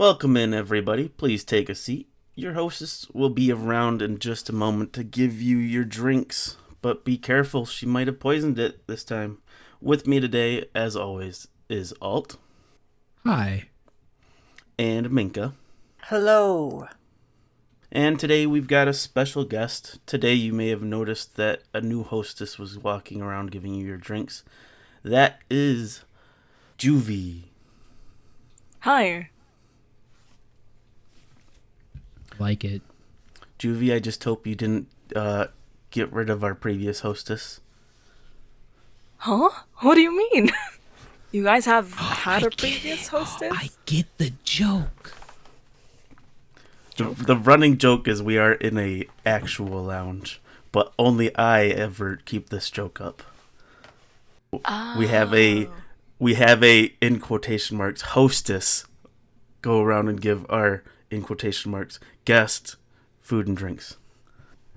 Welcome in, everybody. Please take a seat. Your hostess will be around in just a moment to give you your drinks, but be careful, she might have poisoned it this time. With me today, as always, is Alt. Hi. And Minka. Hello. And today we've got a special guest. Today you may have noticed that a new hostess was walking around giving you your drinks. That is Juvi. Hi. Like it. Juvi, I just hope you didn't get rid of our previous hostess. Huh? What do you mean? You guys have had a previous hostess? I get the joke. The running joke is we are in a actual lounge, but only I ever keep this joke up. Oh. We have a in quotation marks hostess go around and give our in quotation marks guest food and drinks.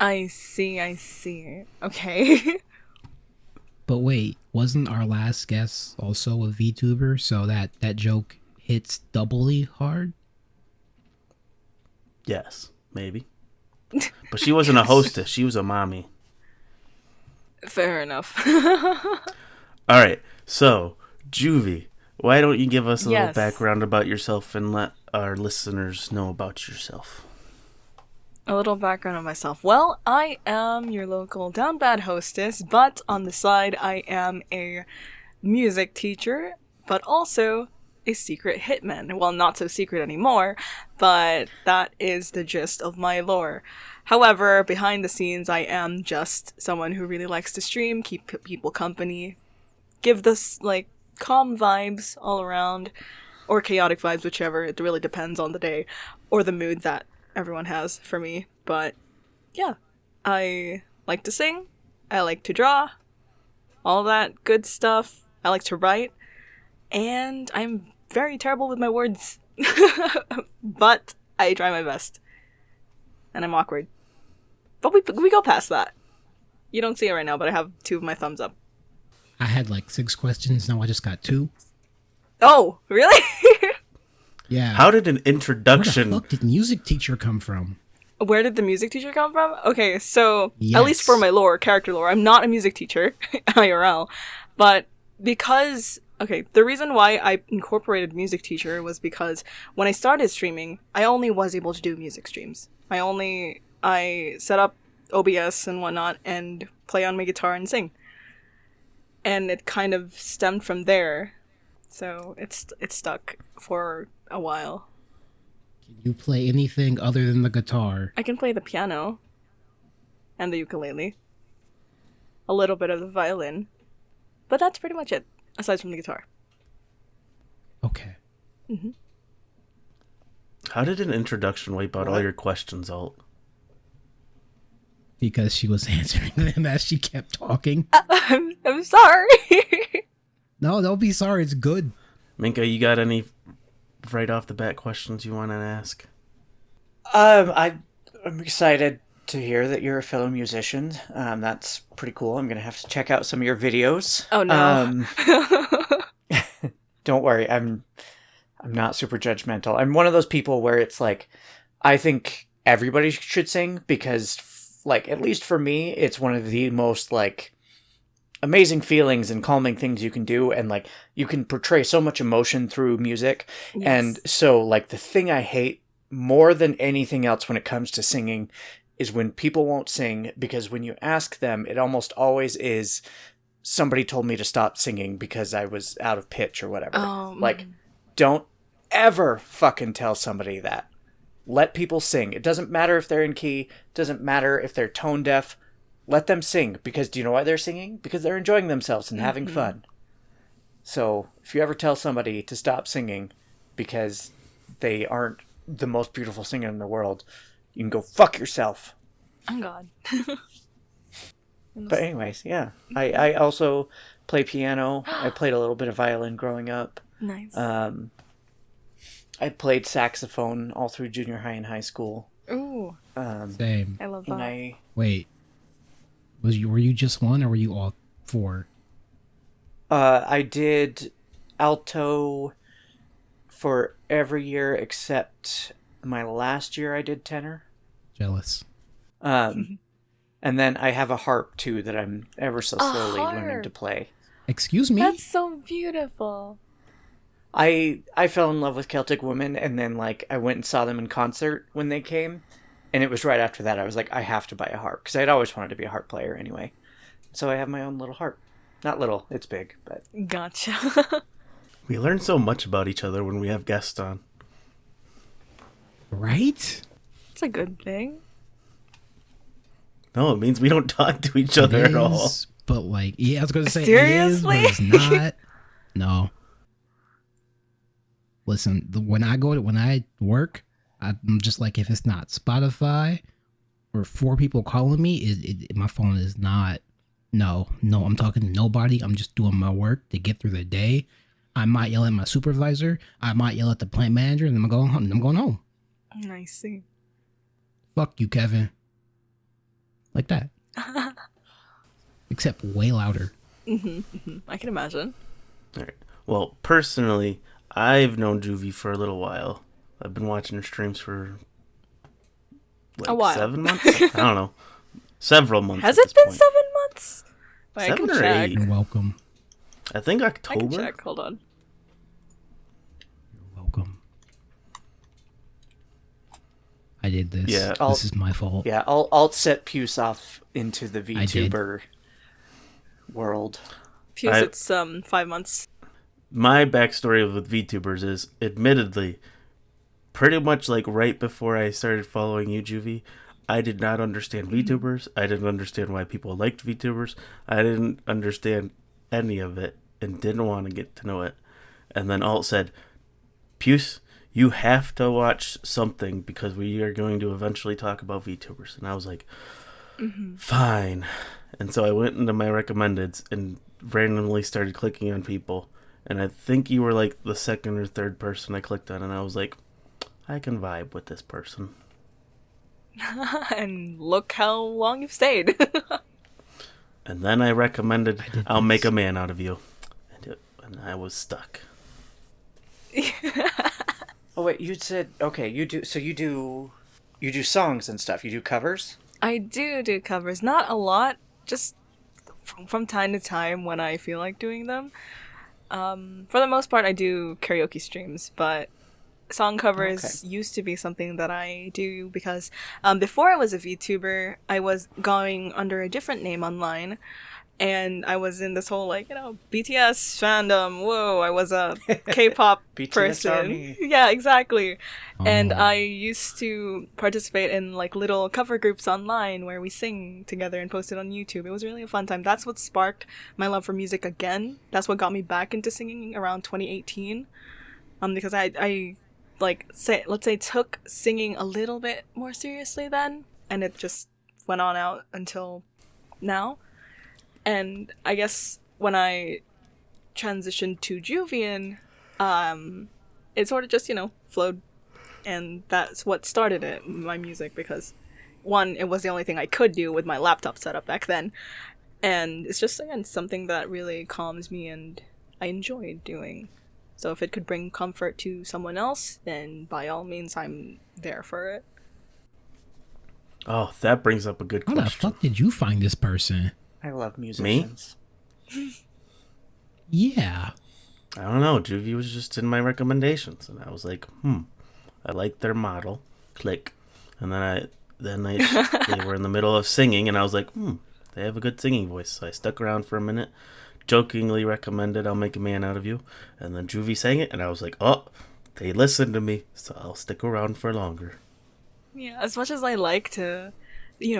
I see. Okay. But wait, wasn't our last guest also a VTuber, so that joke hits doubly hard? Yes, maybe. But she wasn't a hostess, she was a mommy. Fair enough. Alright, so, Juvi, why don't you give us a little Yes. background about yourself and let our listeners know about yourself? A little background on myself. Well, I am your local down bad hostess, but on the side I am a music teacher, but also a secret hitman. Well, not so secret anymore, but that is the gist of my lore. However, behind the scenes, I am just someone who really likes to stream, keep people company, give this, calm vibes all around, or chaotic vibes, whichever. It really depends on the day, or the mood that everyone has for me. But, yeah. I like to sing, I like to draw, all that good stuff. I like to write, and I'm very terrible with my words. But I try my best. And I'm awkward. But we go past that. You don't see it right now, but I have 2 of my thumbs up. I had 6 questions, now I just got 2. Oh, really? Yeah. How did an Where the introduction... fuck did music teacher come from? Where did the music teacher come from? Okay, so, Yes. at least for my lore, character lore, I'm not a music teacher, IRL, but because... Okay, the reason why I incorporated music teacher was because when I started streaming, I only was able to do music streams. I set up OBS and whatnot and play on my guitar and sing. And it kind of stemmed from there. So it's stuck for a while. Can you play anything other than the guitar? I can play the piano and the ukulele. A little bit of the violin. But that's pretty much it, aside from the guitar. Okay. Mm-hmm. How did an introduction wipe out all your questions, Alt? Because she was answering them as she kept talking. I'm sorry. No, don't be sorry, it's good. Minka, you got any right off the bat questions you want to ask? I'm excited to hear that you're a fellow musician. That's pretty cool. I'm gonna have to check out some of your videos. Oh no. Don't worry, I'm not super judgmental. I'm one of those people where it's I think everybody should sing because, at least for me, it's one of the most amazing feelings and calming things you can do, and you can portray so much emotion through music. Yes. And so the thing I hate more than anything else when it comes to singing is when people won't sing, because when you ask them, it almost always is somebody told me to stop singing because I was out of pitch or whatever. Don't ever fucking tell somebody that. Let people sing. It doesn't matter if they're in key, it doesn't matter if they're tone deaf. Let them sing, because do you know why they're singing? Because they're enjoying themselves and having fun. So if you ever tell somebody to stop singing because they aren't the most beautiful singer in the world, you can go fuck yourself. Oh God. But anyways, yeah. I also play piano. I played a little bit of violin growing up. Nice. I played saxophone all through junior high and high school. Ooh, Same. I love And that. Wait. Were you just one, or were you all 4? I did alto, for every year except my last year I did tenor. Jealous. And then I have a harp too that I'm ever so slowly learning to play. Excuse me? That's so beautiful. I fell in love with Celtic Women, and then like I went and saw them in concert when they came, and it was right after that I was like, I have to buy a harp because I'd always wanted to be a harp player anyway. So I have my own little harp. Not little, it's big, but Gotcha. We learn so much about each other when we have guests on. Right? It's a good thing. No, it means we don't talk to each other It at all. is, but like, yeah, I was going to say Seriously? it is, but it's not. No. Listen, when I work, I'm just like, if it's not Spotify or 4 people calling me, my phone is not. No, I'm talking to nobody. I'm just doing my work to get through the day. I might yell at my supervisor. I might yell at the plant manager, and then I'm going home. I see. Fuck you, Kevin. Like that. Except way louder. I can imagine. All right. Well, personally, I've known Juvi for a little while. I've been watching her streams for like a while. 7 months. I don't know. Several months. Has at it this been point. 7 months? Wait, I 7 can or check. 8? You're welcome. I think I October. can check. Hold on. You're welcome. I did this. Yeah, this is my fault. yeah, I'll set Puce off into the I did. VTuber world. Fuse, it's 5 months. My backstory with VTubers is, admittedly, pretty much like right before I started following you, Juvi, I did not understand VTubers. I didn't understand why people liked VTubers. I didn't understand any of it and didn't want to get to know it. And then Alt said, Puce, you have to watch something because we are going to eventually talk about VTubers. And I was like, fine. And so I went into my recommendeds and randomly started clicking on people. And I think you were like the second or third person I clicked on. And I was like, I can vibe with this person. And look how long you've stayed. And then I recommended, I'll make a man out of you. And I was stuck. Oh wait, you said okay. You do songs and stuff. You do covers. I do covers. Not a lot. Just from time to time when I feel like doing them. For the most part, I do karaoke streams, but song covers used to be something that I do because before I was a VTuber, I was going under a different name online, and I was in this whole BTS fandom. Whoa, I was a K-pop BTS person. army. Yeah, exactly. And Oh. I used to participate in little cover groups online where we sing together and post it on YouTube. It was really a fun time. That's what sparked my love for music again. That's what got me back into singing around 2018. Because I let's say took singing a little bit more seriously then, and it just went on out until now. And I guess when I transitioned to Juvian, it sort of just flowed, and that's what started it, my music, because one, it was the only thing I could do with my laptop setup back then, and it's just again something that really calms me and I enjoyed doing. So if it could bring comfort to someone else, then by all means I'm there for it. Oh, that brings up a good How the question. fuck did you find this person? I love musicians. Yeah. I don't know. Juvi was just in my recommendations, and I was like, I like their model. Click. And then they were in the middle of singing, and I was like, they have a good singing voice. So I stuck around for a minute, jokingly recommended I'll Make a Man Out of You, and then Juvi sang it, and I was like, oh, they listened to me, so I'll stick around for longer. Yeah, as much as I like to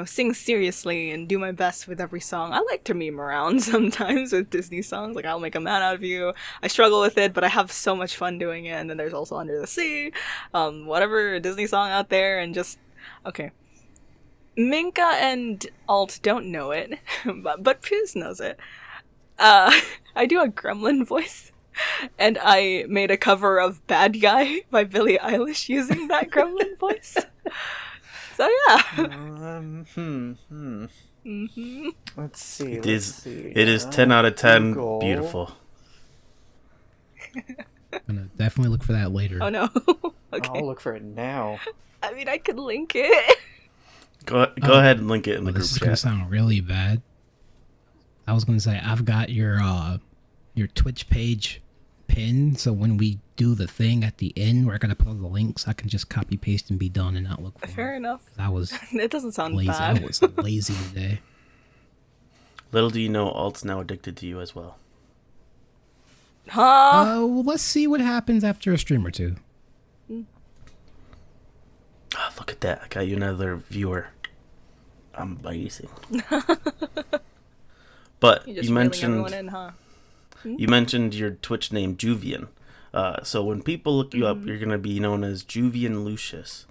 sing seriously and do my best with every song, I like to meme around sometimes with Disney songs. I'll Make a Man Out of You. I struggle with it, but I have so much fun doing it. And then there's also Under the Sea, whatever Disney song out there, and just okay. Minka and Alt don't know it, but Piz knows it. I do a gremlin voice, and I made a cover of Bad Guy by Billie Eilish using that gremlin voice. So yeah. Let's see. It is 10 out of 10. Google. Beautiful. Gonna definitely look for that later. Oh no. Okay. I'll look for it now. I mean, I could link it. Go ahead and link it in the Well, group this is gonna chat. sound really bad. I was gonna say I've got your Twitch page pinned, so when we do the thing at the end, we're gonna put all the links. I can just copy paste and be done and not look for Fair it. enough. I was It doesn't sound lazy. bad. I was lazy today. Little do you know, Alt's now addicted to you as well. Huh? Well, let's see what happens after a stream or two. Oh, look at that. I got you another viewer. I'm amazing. But You're just you reeling mentioned everyone in, huh? you mentioned your Twitch name, Juvian. So when people look you up, you're going to be known as Juvian Lucius.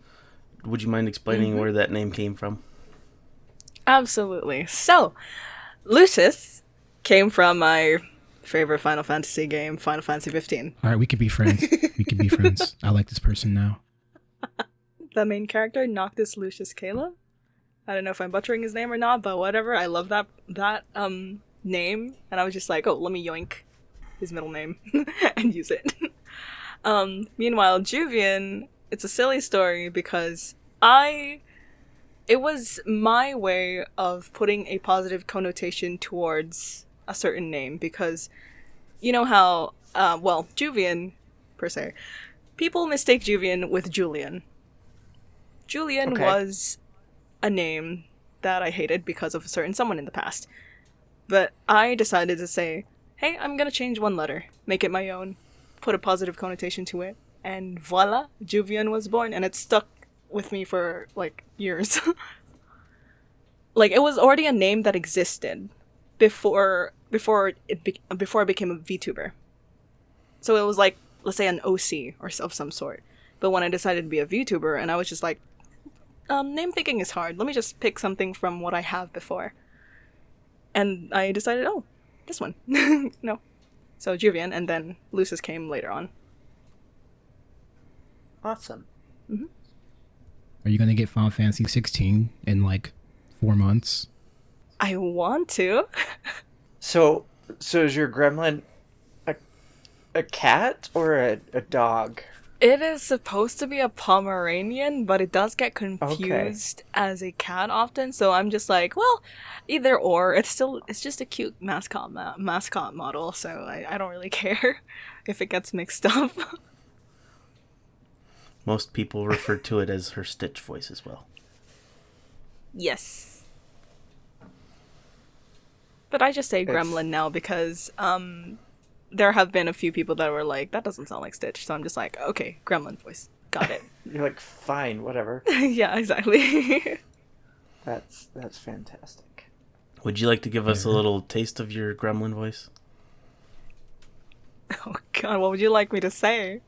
Would you mind explaining where that name came from? Absolutely. So, Lucius came from my favorite Final Fantasy game, Final Fantasy 15. All right, we could be friends. We could be friends. I like this person now. The main character, Noctis Lucius Caleb. I don't know if I'm butchering his name or not, but whatever. I love that name, and I was just like, oh, let me yoink his middle name and use it. Meanwhile, Juvian, it's a silly story because it was my way of putting a positive connotation towards a certain name, because you know how, Juvian, per se, people mistake Juvian with Julian. Julian Okay. was a name that I hated because of a certain someone in the past. But I decided to say, hey, I'm gonna change one letter, make it my own, put a positive connotation to it, and voila, Juvian was born, and it stuck with me for, like, years. Like, it was already a name that existed before I became a VTuber. So it was like, let's say an OC or of some sort. But when I decided to be a VTuber, and I was just like, name thinking is hard. Let me just pick something from what I have before. And I decided, oh, this one. No. So Juvian, and then Lucius came later on. Awesome. Are you gonna get Final Fantasy 16 in like 4 months? I want to. So is your gremlin a cat or a dog? It is supposed to be a Pomeranian, but it does get confused as a cat often. So I'm just like, well, either or. It's just a cute mascot model. So I don't really care if it gets mixed up. Most people refer to it as her Stitch voice as well. Yes. But I just say Gremlin now because there have been a few people that were like, that doesn't sound like Stitch. So I'm just like, okay, Gremlin voice. Got it. You're like, fine, whatever. Yeah, exactly. That's fantastic. Would you like to give us a little taste of your gremlin voice? Oh god, what would you like me to say?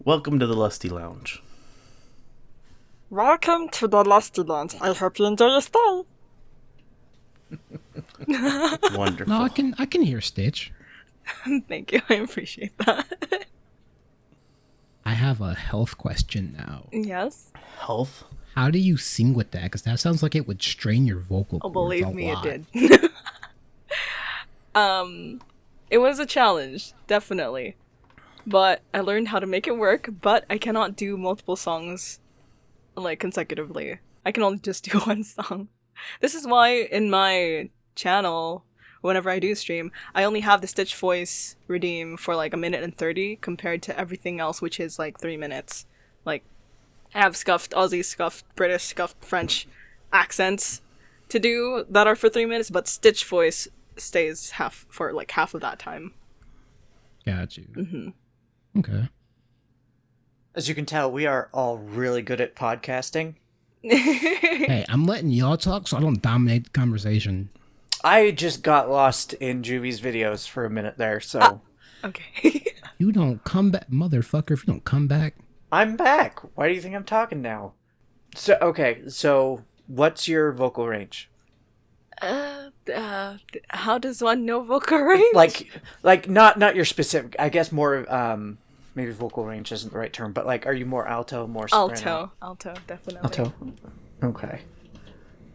Welcome to the Lusty Lounge. Welcome to the Lusty Lounge. I hope you enjoy your stay. Wonderful. No, I can hear Stitch. Thank you, I appreciate that. I have a health question now. Yes? Health? How do you sing with that? Because that sounds like it would strain your vocal Oh, cords believe a me, lot. it did. It was a challenge, definitely. But I learned how to make it work, but I cannot do multiple songs, like, consecutively. I can only just do one song. This is why in my channel, whenever I do stream, I only have the Stitch voice redeem for like 1:30 compared to everything else, which is like 3 minutes. Like, I have scuffed Aussie, scuffed British, scuffed French accents to do that are for 3 minutes, but Stitch voice stays half of that time. Got you. Okay. As you can tell, we are all really good at podcasting. Hey, I'm letting y'all talk so I don't dominate the conversation. I just got lost in Juvi's videos for a minute there, so... Okay. You don't come back, motherfucker. If you don't come back, I'm back! Why do you think I'm talking now? So what's your vocal range? How does one know vocal range? Like not your specific, I guess more, maybe vocal range isn't the right term, but like, are you more alto, more soprano? Alto, definitely. Alto? Okay.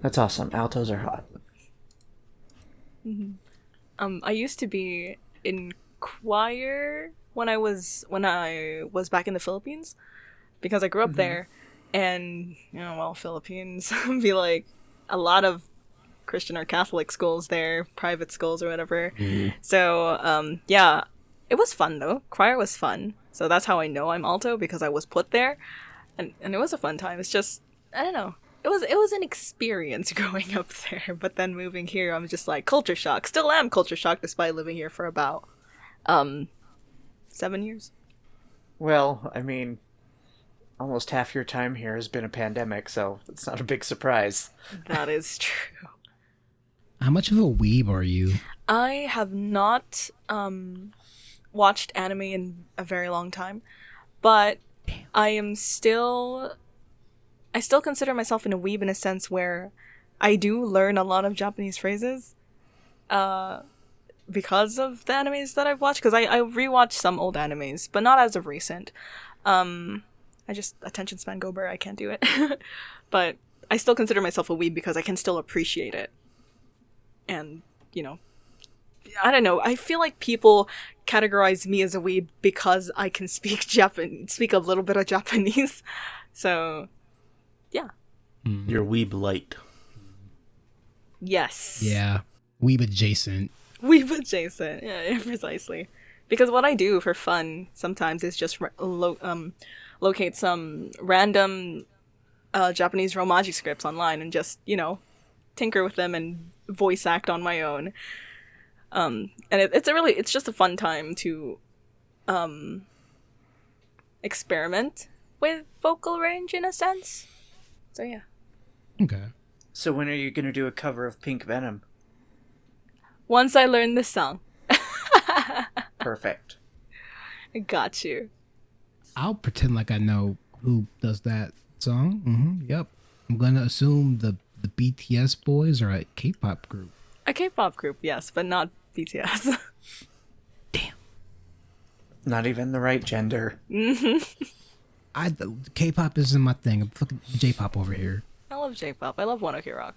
That's awesome. Altos are hot. I used to be in choir when I was back in the Philippines, because I grew up there, and Philippines be like a lot of Christian or Catholic schools there, private schools or whatever. So yeah, it was fun though. Choir was fun, so that's how I know I'm alto, because I was put there, and it was a fun time. It's just, I don't know. It was an experience growing up there, but then moving here, I'm just like culture shock. Still am culture shocked despite living here for about 7 years. Well, I mean, almost half your time here has been a pandemic, so it's not a big surprise. That is true. How much of a weeb are you? I have not watched anime in a very long time, but I still consider myself in a weeb in a sense where I do learn a lot of Japanese phrases because of the animes that I've watched, because I rewatched some old animes, but not as of recent. I just, attention span go I can't do it. But I still consider myself a weeb because I can still appreciate it. And, I don't know, I feel like people categorize me as a weeb because I can speak a little bit of Japanese. So, yeah. You're weeb light. Yes. Yeah. Weeb adjacent. Weeb adjacent. Yeah, precisely. Because what I do for fun sometimes is just locate some random Japanese romaji scripts online and just, tinker with them and voice act on my own. And it's just a fun time to experiment with vocal range in a sense. So yeah. Okay. So when are you going to do a cover of Pink Venom? Once I learn this song. Perfect. I got you. I'll pretend like I know who does that song. Yep. I'm going to assume the BTS boys are a K-pop group. A K-pop group, yes, but not BTS. Damn. Not even the right gender. K-pop isn't my thing. I'm fucking J-pop over here. I love J-pop. I love One Ok Rock.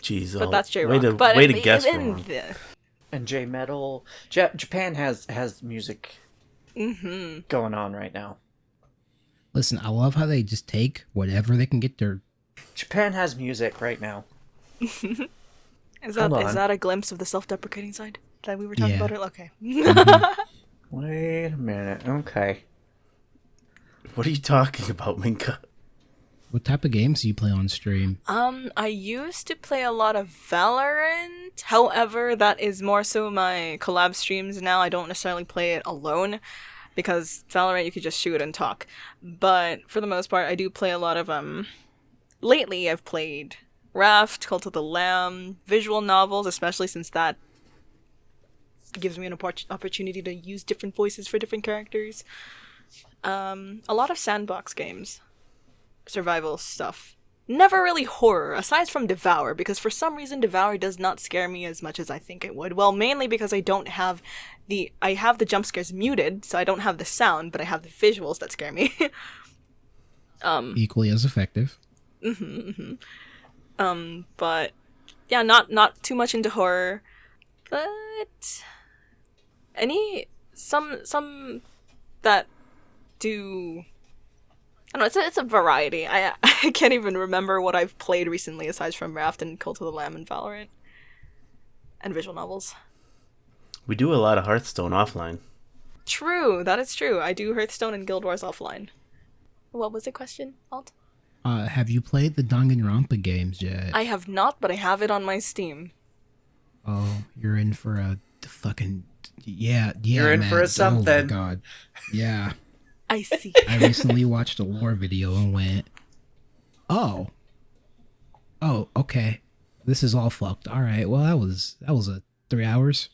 Jeez, But that's J-Rock. Way to guess wrong. And J-metal. Japan has music going on right now. Listen, I love how they just take whatever they can get their... Japan has music right now. Is that a glimpse of the self-deprecating side that we were talking about? Okay. Wait a minute. Okay. What are you talking about, Minka? What type of games do you play on stream? I used to play a lot of Valorant. However, that is more so my collab streams now. I don't necessarily play it alone, because Valorant you could just shoot and talk. But for the most part, I do play a lot of lately I've played Raft, Cult of the Lamb, visual novels, especially since that gives me an opportunity to use different voices for different characters. A lot of sandbox games. Survival stuff. Never really horror, aside from Devour, because for some reason Devour does not scare me as much as I think it would. Well, mainly because I have the jump scares muted, so I don't have the sound, but I have the visuals that scare me. Equally as effective. But yeah, not too much into horror, but some that do. I don't know, it's a variety. I can't even remember what I've played recently aside from Raft and Cult of the Lamb and Valorant. And visual novels. We do a lot of Hearthstone offline. True, that is true. I do Hearthstone and Guild Wars offline. What was the question, Alt? Have you played the Danganronpa games yet? I have not, but I have it on my Steam. Oh, you're in for a fucking... Yeah, You're in man. for a something. Oh my god. Yeah. I see. I recently watched a lore video and went, oh, okay, this is all fucked. All right, well that was a 3 hours.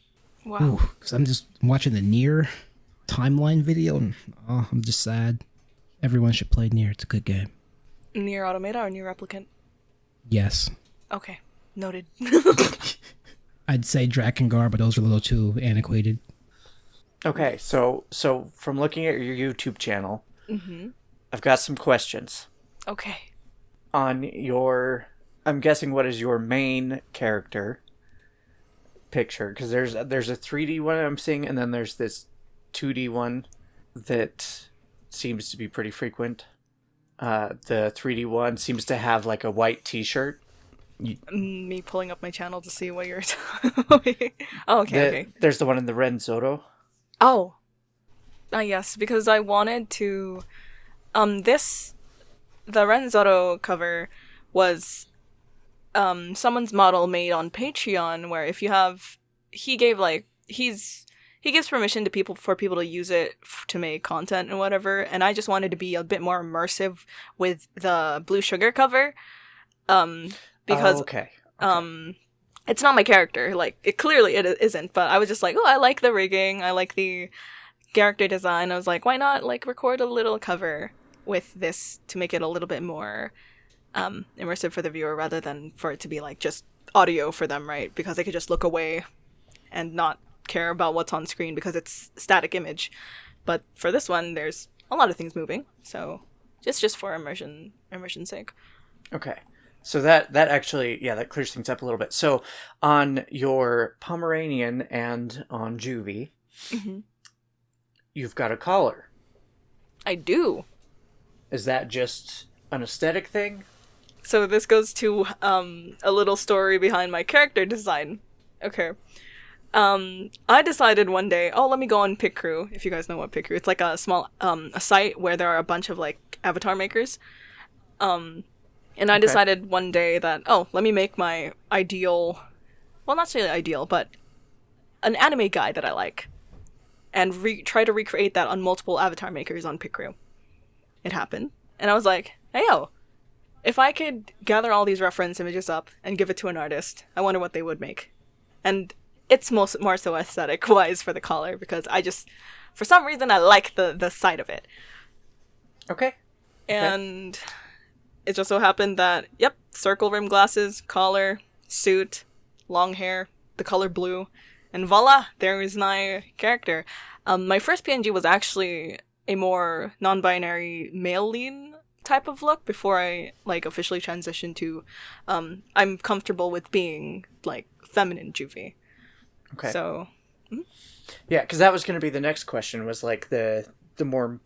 Wow. Because I'm just watching the Nier timeline video and I'm just sad. Everyone should play Nier. It's a good game. Nier Automata or Nier Replicant? Yes. Okay, noted. I'd say Drakengard, but those are a little too antiquated. Okay, so from looking at your YouTube channel, I've got some questions. Okay. On your, I'm guessing what is your main character? picture, because there's a 3D one I'm seeing, and then there's this 2D one that seems to be pretty frequent. The 3D one seems to have like a white t-shirt. Me pulling up my channel to see what you're okay. Okay. There's the one in the Ren Zoto. Oh. Yes, because I wanted to the Ren Zoto cover was someone's model made on Patreon, where if you have he gives permission to people to use it to make content and whatever, and I just wanted to be a bit more immersive with the Blue Sugar cover, because it's not my character, like it clearly it isn't, but I was just like, oh, I like the rigging, I like the character design. I was like, why not like record a little cover with this to make it a little bit more immersive for the viewer, rather than for it to be like just audio for them, right? Because they could just look away and not care about what's on screen because it's static image. But for this one, there's a lot of things moving, so just for immersion's sake. Okay, so that actually, that clears things up a little bit. So on your Pomeranian and on Juvi, you've got a collar. I do. Is that just an aesthetic thing? So this goes to a little story behind my character design. Okay. I decided one day, let me go on Pick Crew, if you guys know what Pick Crew. It's like a small a site where there are a bunch of like avatar makers. And I decided one day that, let me make my ideal, well, not necessarily ideal, but an anime guy that I like, and try to recreate that on multiple avatar makers on Pick Crew. It happened, and I was like, hey, if I could gather all these reference images up and give it to an artist, I wonder what they would make. And it's more so aesthetic-wise for the collar, because I just, for some reason, I like the sight of it. Okay. And it just so happened that, circle rim glasses, collar, suit, long hair, the color blue, and voila, there is my character. My first PNG was actually a more non-binary male lean type of look before I like officially transitioned to I'm comfortable with being like feminine Juvi. Okay. So yeah, because that was going to be the next question, was like the more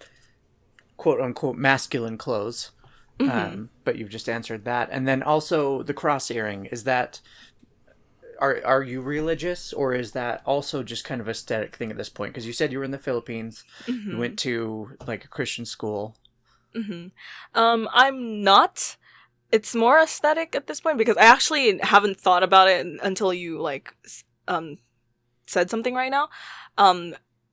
quote unquote masculine clothes. But you've just answered that. And then also the cross earring, is that are you religious, or is that also just kind of aesthetic thing at this point? Because you said you were in the Philippines, you went to like a Christian school. I'm not. It's more aesthetic at this point, because I actually haven't thought about it until you like said something right now.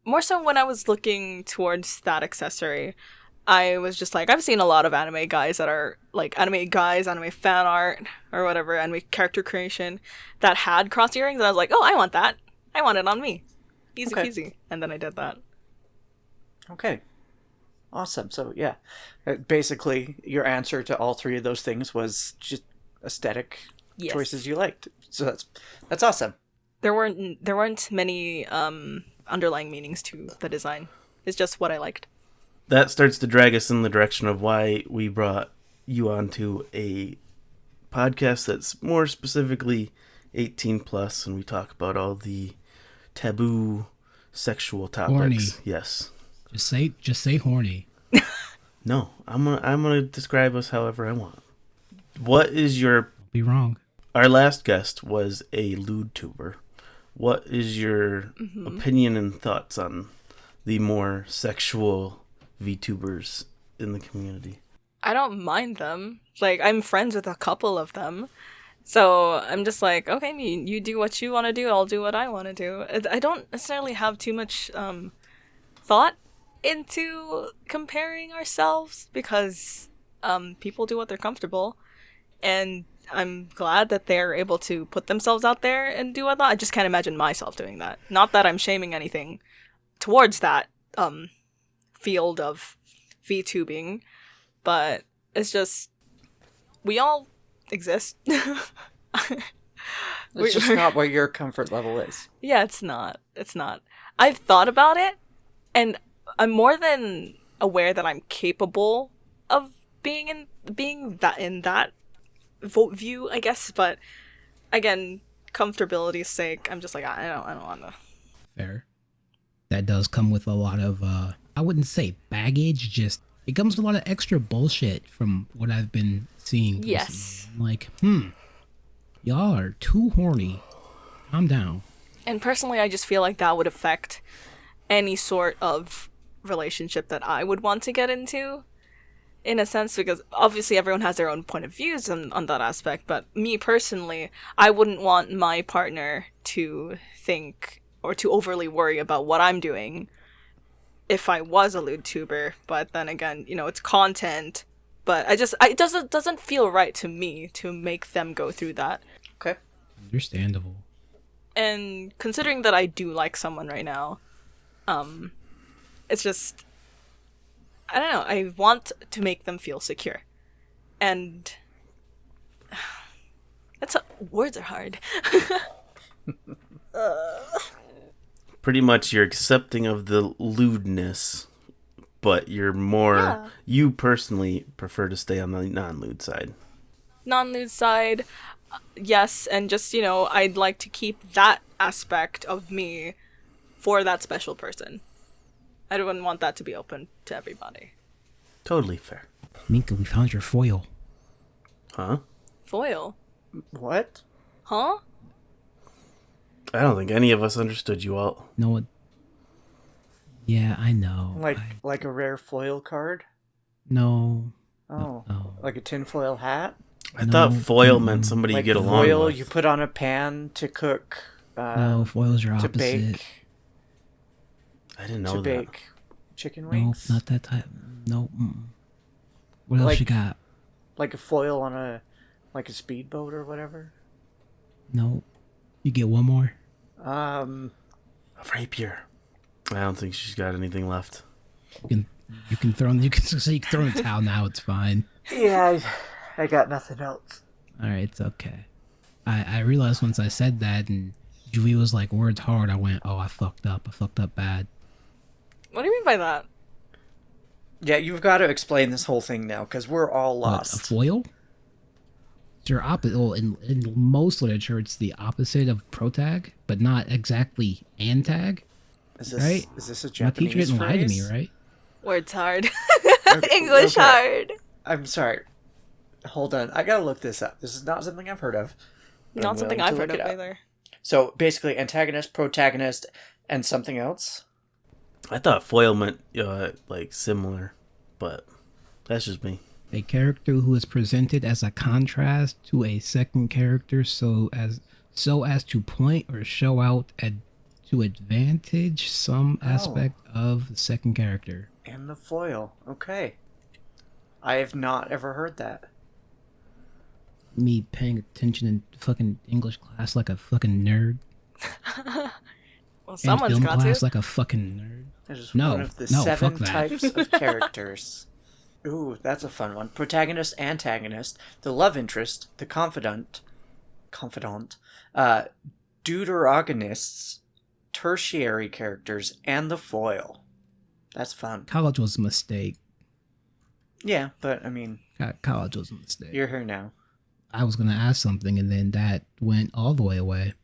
More so when I was looking towards that accessory, I was just like, I've seen a lot of anime guys that are like anime guys, anime fan art or whatever, anime character creation that had cross earrings, and I was like, I want that. I want it on me. Easy peasy. And then I did that. Okay. Awesome. So yeah, basically your answer to all three of those things was just aesthetic choices you liked. So that's awesome. There weren't many underlying meanings to the design. It's just what I liked. That starts to drag us in the direction of why we brought you onto a podcast that's more specifically 18 plus, and we talk about all the taboo sexual topics. Horny. Yes. Just say horny. No, I'm gonna describe us however I want. What is your? Be wrong. Our last guest was a lewd tuber. What is your opinion and thoughts on the more sexual VTubers in the community? I don't mind them. Like, I'm friends with a couple of them. So I'm just like, okay, you do what you want to do, I'll do what I want to do. I don't necessarily have too much thought into comparing ourselves, because people do what they're comfortable, and I'm glad that they're able to put themselves out there and do whatnot. I just can't imagine myself doing that. Not that I'm shaming anything towards that field of VTubing, but it's just, we all exist. It's just not where your comfort level is. Yeah, it's not. I've thought about it, and I'm more than aware that I'm capable of being in that view, I guess. But again, comfortability's sake, I'm just like, I don't want to. Fair. That does come with a lot of, I wouldn't say baggage, just it comes with a lot of extra bullshit from what I've been seeing. Yes. Recently. I'm like, y'all are too horny. Calm down. And personally, I just feel like that would affect any sort of relationship that I would want to get into, in a sense, because obviously everyone has their own point of views on that aspect, but me personally, I wouldn't want my partner to think or to overly worry about what I'm doing if I was a lewd tuber. But then again, it's content, but it doesn't feel right to me to make them go through that. Okay. Understandable. And considering that I do like someone right now, it's just, I don't know, I want to make them feel secure. And words are hard. Pretty much you're accepting of the lewdness, but you're more, you personally prefer to stay on the non-lewd side. Non-lewd side, yes, and just, I'd like to keep that aspect of me for that special person. I wouldn't want that to be open to everybody. Totally fair. Minka, we found your foil. Huh? Foil? What? Huh? I don't think any of us understood you all. No one. Yeah, I know. Like a rare foil card? No. Oh. No. Like a tinfoil hat? I thought foil meant somebody Like you get along foil with. you put on a pan to cook. No, foil's your to opposite. bake. I didn't know To that. bake chicken No, wings. not that type. No. What else Like- you got? Like a foil on a speedboat or whatever. No. You get one more. A rapier. I don't think she's got anything left. You can throw in the towel now. It's fine. Yeah, I got nothing else. All right, it's okay. I realized once I said that and Juvi was like, words hard, I went, oh, I fucked up bad. What do you mean by that? Yeah, you've got to explain this whole thing now, because we're all What, a lost. foil? It's your opposite. Well, in most literature, it's the opposite of protag, but not exactly antag. Is right? Is this a My Japanese teacher didn't lie to me, phrase? right? Words hard. Okay, English okay. hard. I'm sorry. Hold on. I gotta look this up. This is not something I've heard of. but I'm Not something willing I've to heard look of it up. either. So basically, antagonist, protagonist, and something else. I thought foil meant like similar, but that's just me. A character who is presented as a contrast to a second character so as to point or show out to advantage some aspect of the second character. And the foil. Okay. I have not ever heard that. Me paying attention in fucking English class like a fucking nerd. Well, And someone's film got class to. like a fucking nerd. That is No, one of the no, 7 fuck that. types of characters. Ooh, that's a fun one. Protagonist, antagonist, the love interest, the confidant, deuterogonists, tertiary characters, and the foil. That's fun. College was a mistake. Yeah, but I mean, College was a mistake. you're here now. I was gonna ask something and then that went all the way away.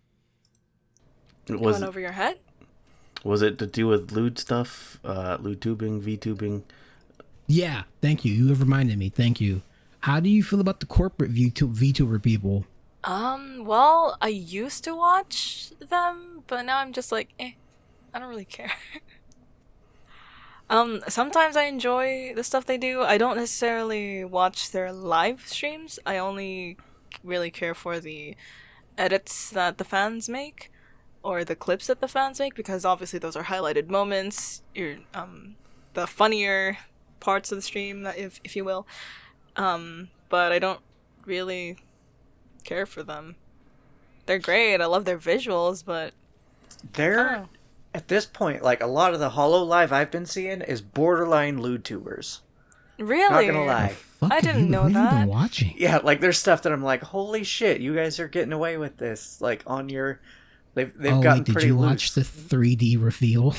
It went over your head? Was it to do with lewd stuff? Lewd tubing, V-tubing? Yeah, thank you. You have reminded me. Thank you. How do you feel about the corporate VTuber people? Well, I used to watch them, but now I'm just like, I don't really care. Sometimes I enjoy the stuff they do. I don't necessarily watch their live streams. I only really care for the edits that the fans make, or the clips that the fans make, because obviously those are highlighted moments, the funnier parts of the stream, if you will. But I don't really care for them. They're great. I love their visuals, but They're, at this point, like, a lot of the Hollow Live I've been seeing is borderline lewd tubers. really, Not gonna lie. Fuck, I have didn't know what have you that. been watching? Yeah, like, there's stuff that I'm like, holy shit, you guys are getting away with this. Like, on your... They've Oh gotten wait, did pretty you loose. watch the 3D reveal?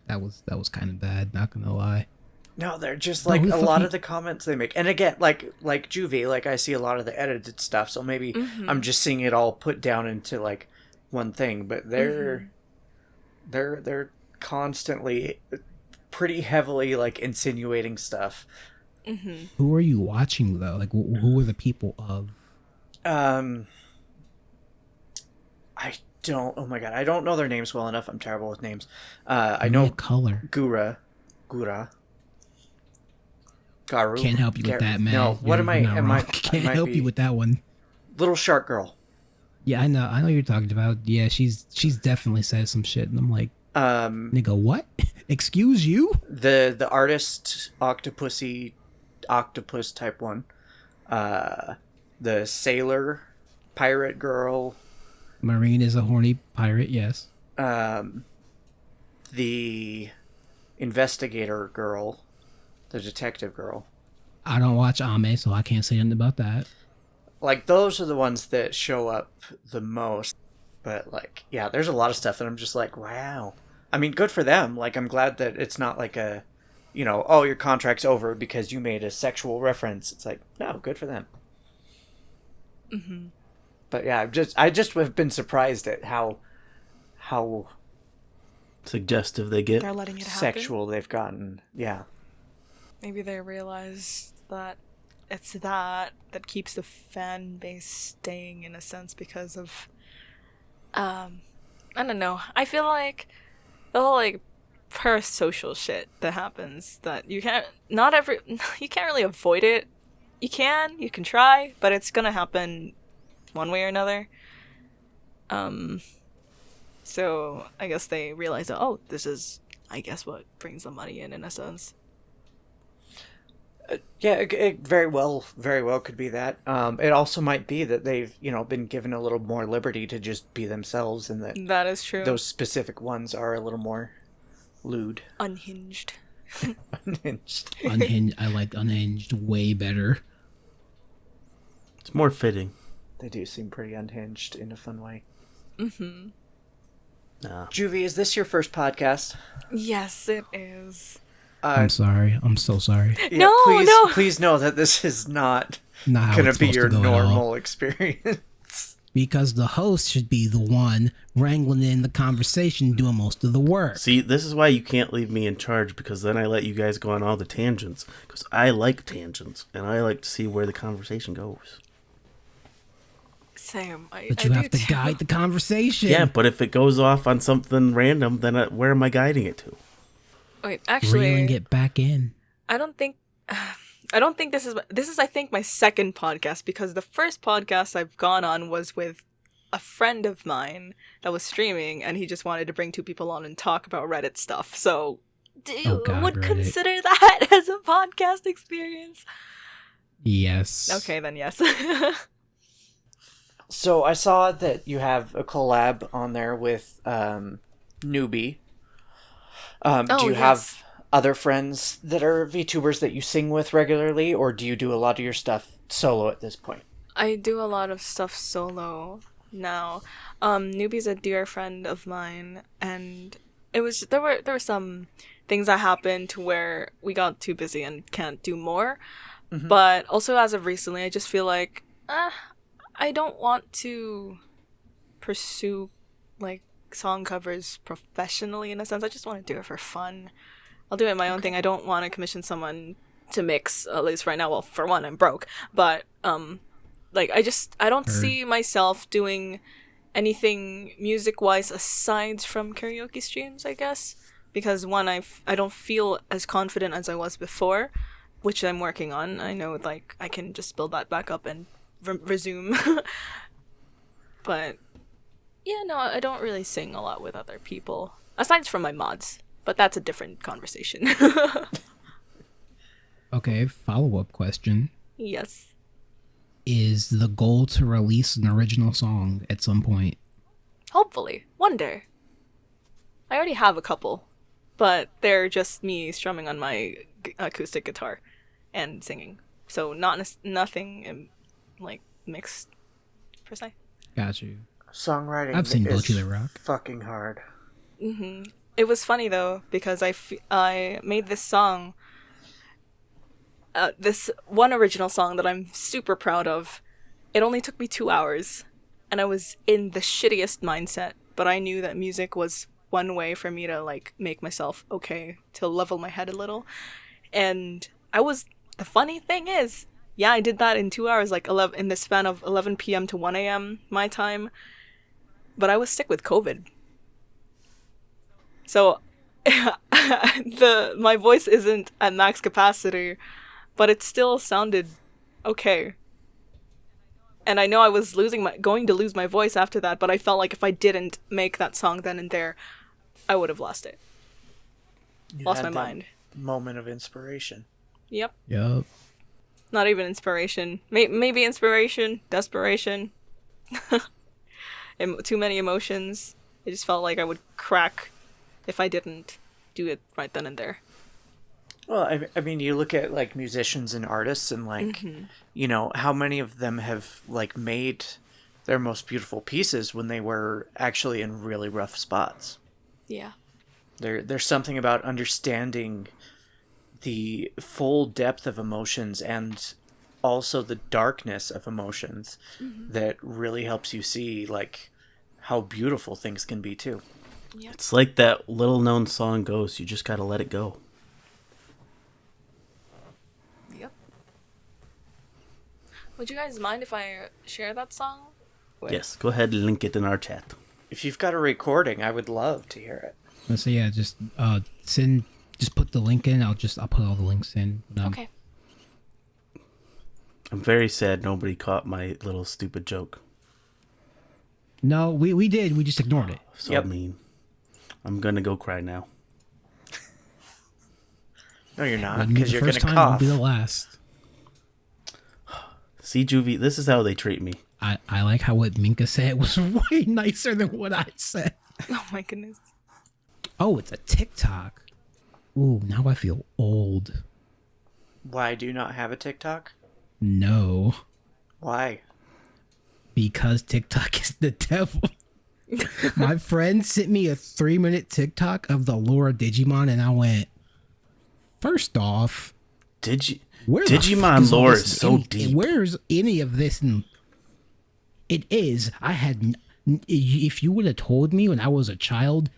That was kind of bad. Not gonna lie. No, they're just No, like who a the lot fuck of the comments they make. And again, like Juvi, like I see a lot of the edited stuff, so maybe I'm just seeing it all put down into like one thing, but they're constantly pretty heavily like insinuating stuff. Who are you watching though? Like, who are the people of? I don't. Oh my god, I don't know their names well enough. I'm terrible with names. I know color. Gura. Garu. Can't help you with that, man. No, what am I? You're not Am wrong. I? Can't might help be you with that one. Little Shark Girl. Yeah, I know who you're talking about. Yeah, she's definitely said some shit, and I'm like, nigga, what? Excuse you? The artist octopus type one. The sailor pirate girl. Marine is a horny pirate. Yes. The investigator girl. The detective girl. I don't watch anime, so I can't say anything about that. Like, those are the ones that show up the most. But, like, yeah, there's a lot of stuff that I'm just like, wow. I mean, good for them. Like, I'm glad that it's not like a, you know, oh, your contract's over because you made a sexual reference. It's like, no, good for them. But, yeah, I just have been surprised at how Suggestive they get. They're letting it happen. sexual they've gotten. Yeah. Maybe they realize that it's that keeps the fan base staying in a sense because of I don't know. I feel like the whole like parasocial shit that happens that you can't really avoid it. You can try, but it's gonna happen one way or another. So I guess they realize that, oh, this is I guess what brings the money in a sense. Yeah, it very well could be that. It also might be that they've, you know, been given a little more liberty to just be themselves, and That is true. those specific ones are a little more lewd. Unhinged. Unhinged. Unhinged. I like unhinged way better. It's more fitting. They do seem pretty unhinged in a fun way. Nah. Juvi, is this your first podcast? Yes, it is. I'm sorry. I'm so sorry. Yeah, No, please, no. please know that this is not Not how going it's to be supposed your to go at all. normal experience. Because the host should be the one wrangling in the conversation, doing most of the work. See, this is why you can't leave me in charge, because then I let you guys go on all the tangents. Because I like tangents, and I like to see where the conversation goes. Same. But you have to guide the conversation. Yeah, but if it goes off on something random, then where am I guiding it to? Wait, actually, Reeling it back in. I don't think this is I think my second podcast, because the first podcast I've gone on was with a friend of mine that was streaming, and he just wanted to bring two people on and talk about Reddit stuff. So, Oh, God, would Reddit. consider that as a podcast experience? Yes. Okay, then yes. So I saw that you have a collab on there with Newbie. Do you have other friends that are VTubers that you sing with regularly, or do you do a lot of your stuff solo at this point? I do a lot of stuff solo now. Newbie's a dear friend of mine, and there were some things that happened to where we got too busy and can't do more. But also as of recently, I just feel like I don't want to pursue like song covers professionally in a sense. I just want to do it for fun. I'll do it my own thing. I don't want to commission someone to mix, at least right now. Well, for one, I'm broke, but like I don't see myself doing anything music wise aside from karaoke streams, I guess, because one, I don't feel as confident as I was before, which I'm working on. I know like I can just build that back up and resume. But yeah, no, I don't really sing a lot with other people aside from my mods, but that's a different conversation. Okay, follow-up question. Yes. Is the goal to release an original song at some point? Hopefully. One day. I already have a couple, but they're just me strumming on my acoustic guitar and singing. So nothing like mixed per se. Got you. Songwriting I've seen is Bocula Rock. fucking hard. It was funny though, because I made this song this one original song that I'm super proud of, it only took me 2 hours, and I was in the shittiest mindset, but I knew that music was one way for me to, like, make myself okay, to level my head a little. And the funny thing is, yeah, I did that in 2 hours, like 11, in the span of 11 p.m. to 1 a.m. my time, but I was sick with COVID. So my voice isn't at max capacity, but it still sounded okay. And I know I was going to lose my voice after that, but I felt like if I didn't make that song then and there, I would have lost it. Lost my mind. Moment of inspiration. Yep. Yup. Not even inspiration. Maybe inspiration, desperation. Too many emotions. It just felt like I would crack if I didn't do it right then and there. Well, I mean, you look at, like, musicians and artists and, like, you know, how many of them have, like, made their most beautiful pieces when they were actually in really rough spots. Yeah. There's something about understanding the full depth of emotions and also the darkness of emotions that really helps you see, like, how beautiful things can be too. Yep. It's like that little known song goes, you just gotta let it go. Yep. Would you guys mind if I share that song? Yes, go ahead and link it in our chat. If you've got a recording, I would love to hear it. So yeah, just put the link in. I'll put all the links in. Okay. I'm very sad nobody caught my little stupid joke. No, we did. We just ignored it. So mean. I'm gonna go cry now. No, you're not, Wouldn't be because the you're going first to time, cough. won't be the last. See, Juvi, this is how they treat me. I like how what Minka said was way nicer than what I said. Oh my goodness. Oh, it's a TikTok. Ooh, now I feel old. Why do you not have a TikTok? No. Why? Because TikTok is the devil. My friend sent me a 3-minute TikTok of the lore of Digimon, and I went, first off, Digimon lore is so deep. Where's any of this? It is. If you would have told me when I was a child,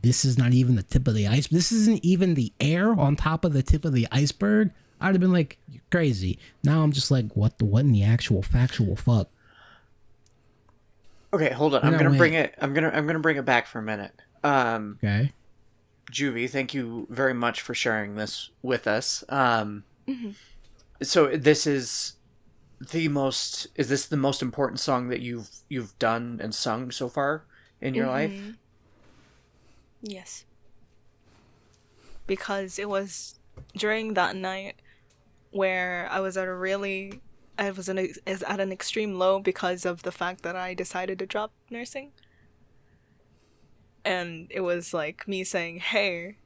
this is not even the tip of the ice. This isn't even the air on top of the tip of the iceberg. I'd have been like, you're crazy. Now I'm just like, what in the actual factual fuck? Okay, hold on. I'm gonna bring it back for a minute. Okay. Juvi, thank you very much for sharing this with us. So this is the most important song that you've done and sung so far in your life? Yes. Because it was during that night where I was at an extreme low because of the fact that I decided to drop nursing. And it was like me saying, hey,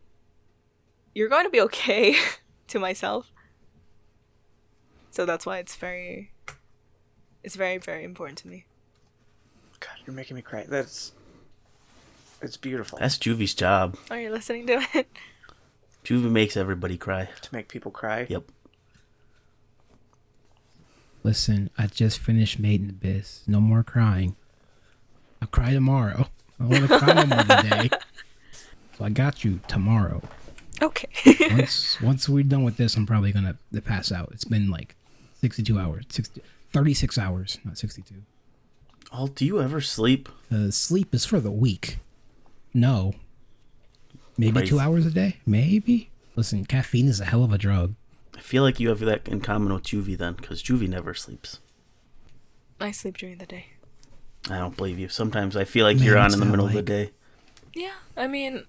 you're going to be okay to myself. So that's why it's very, very important to me. God, you're making me cry. It's beautiful. That's Juvi's job. Are you listening to it? Juvi makes everybody cry. To make people cry? Yep. Listen, I just finished Made in Abyss. No more crying. I'll cry tomorrow. I don't want to cry no more today. So I got you tomorrow. Okay. Once we're done with this, I'm probably going to pass out. It's been like 36 hours, not 62. Oh, do you ever sleep? Sleep is for the weak. No. Maybe Crazy. 2 hours a day? Maybe. Listen, caffeine is a hell of a drug. I feel like you have that in common with Juvi then, because Juvi never sleeps. I sleep during the day. I don't believe you. Sometimes I feel like you're on in the middle of the day. Yeah, I mean,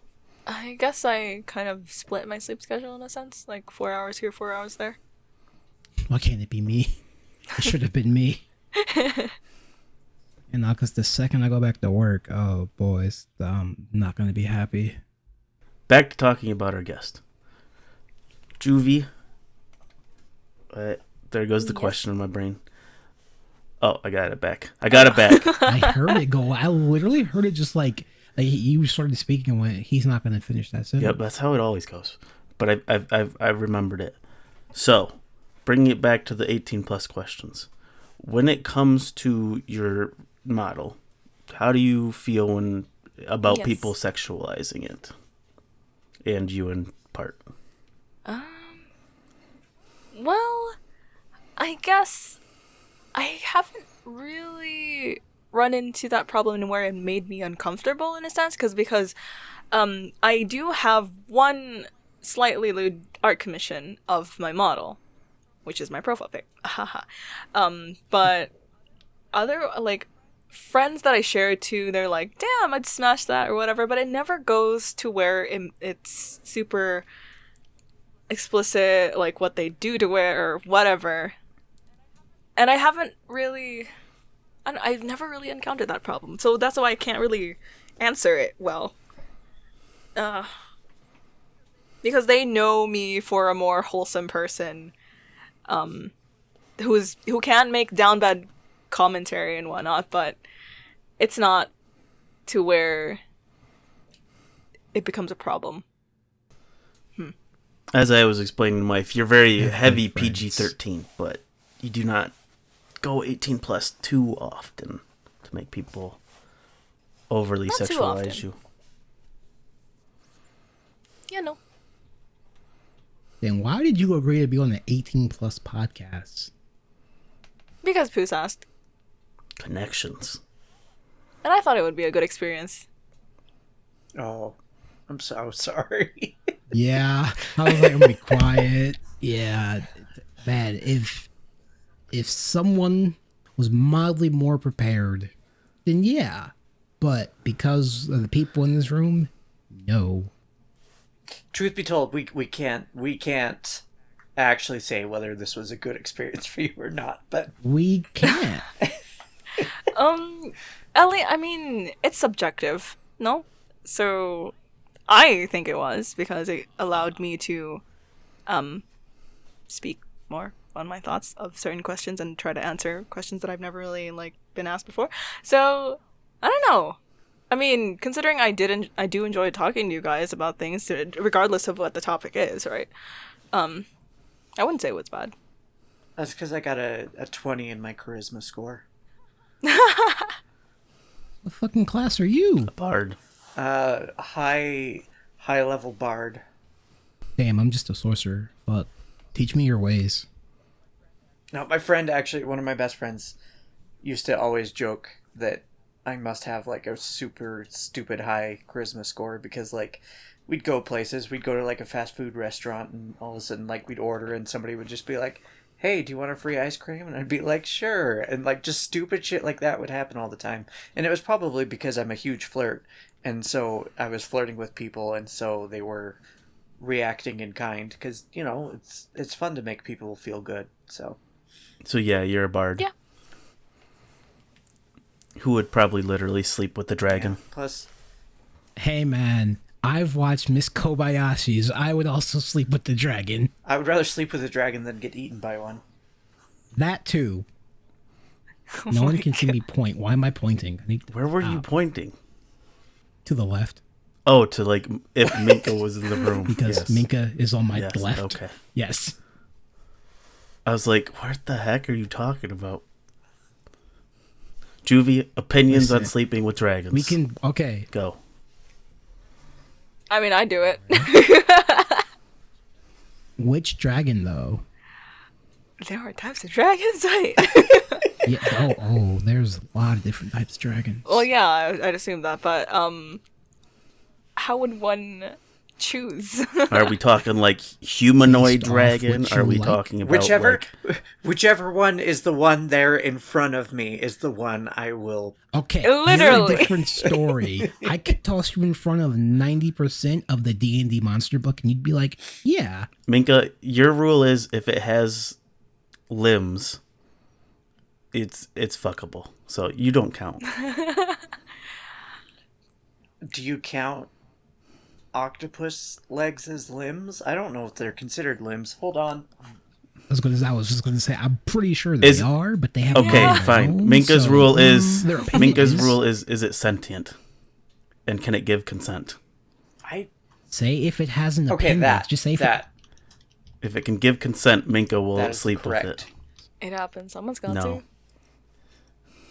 I guess I kind of split my sleep schedule in a sense, like 4 hours here, 4 hours there. Why can't it be me? It should have been me. And now, because the second I go back to work, oh, boys, I'm not going to be happy. Back to talking about our guest. Juvi. There goes the question in my brain. Oh, I got it back. I heard it go. I literally heard it just like you started speaking and went, he's not going to finish that sentence. Yep, that's how it always goes. But I remembered it. So, bringing it back to the 18 plus questions. When it comes to your model, how do you feel about people sexualizing it? And you in part. Well, I guess I haven't really run into that problem where it made me uncomfortable in a sense, because I do have one slightly lewd art commission of my model, which is my profile pic. But other, like, friends that I share it to, they're like, damn, I'd smash that or whatever, but it never goes to where it's super explicit, like what they do to it or whatever. And I've never really encountered that problem, so that's why I can't really answer it well. Because they know me for a more wholesome person, who can make down bad commentary and whatnot, but it's not to where it becomes a problem. As I was explaining to my wife, you're very heavy PG-13, but you do not go 18 plus too often to make people overly Not too sexualize often. you. Yeah, no. Then why did you agree to be on the 18 plus podcast? Because Poos asked. Connections. And I thought it would be a good experience. Oh, I'm so sorry. Yeah, I was like, I'm gonna be quiet. Yeah, man. If someone was mildly more prepared, then yeah. But because of the people in this room, no. Truth be told, we can't actually say whether this was a good experience for you or not. But We can't. Ellie, I mean, it's subjective, no? So, I think it was, because it allowed me to, speak more on my thoughts of certain questions and try to answer questions that I've never really, like, been asked before. So, I don't know. I mean, considering I do enjoy talking to you guys about things, regardless of what the topic is, right? I wouldn't say it was bad. that's because I got a 20 in my charisma score. What fucking class are you? Bard. High level bard. Damn, I'm just a sorcerer. Fuck. Teach me your ways. No, my friend, actually, one of my best friends, used to always joke that I must have, like, a super stupid high charisma score because, like, we'd go places, we'd go to, like, a fast food restaurant, and all of a sudden, like, we'd order, and somebody would just be like, hey, do you want a free ice cream? And I'd be like, sure. And, like, just stupid shit like that would happen all the time. And it was probably because I'm a huge flirt, and so I was flirting with people, and so they were reacting in kind, because, you know, it's fun to make people feel good, so... So yeah, you're a bard. Yeah. Who would probably literally sleep with the dragon. Yeah. Plus, Hey man, I've watched Miss Kobayashi's. I would also sleep with the dragon. I would rather sleep with a dragon than get eaten by one. That too. No one can see me point. Why am I pointing? I need to Where were you stop. pointing? To the left. Oh, to like if Minka was in the room. Because Yes. Minka is on my Yes, left. okay. Yes. I was like, what the heck are you talking about? Juvi, opinions on Listen, sleeping with dragons. We can. Okay. Go. I mean, I do it. Which dragon though? There are types of dragons, right? Yeah. Oh. There's a lot of different types of dragons. Well, yeah, I'd assume that, but how would one choose? Are we talking like humanoid Based off dragon? what you Are we like. talking about Whichever one is the one there in front of me is the one I will. Okay, Literally. You're a different story. I could toss you in front of 90% of the D&D monster book, and you'd be like, "Yeah." Minka, your rule is if it has limbs, it's fuckable. So you don't count. Do you count octopus legs as limbs? I don't know if they're considered limbs. Hold on. I was just going to say, I'm pretty sure they are, but they have Okay, their fine. own, Minka's so, rule is their opinion is it sentient? And can it give consent? I say if it has an okay appendage. that Just say if that. If it can give consent, Minka will That is sleep correct. with it. It happens. Someone's got No.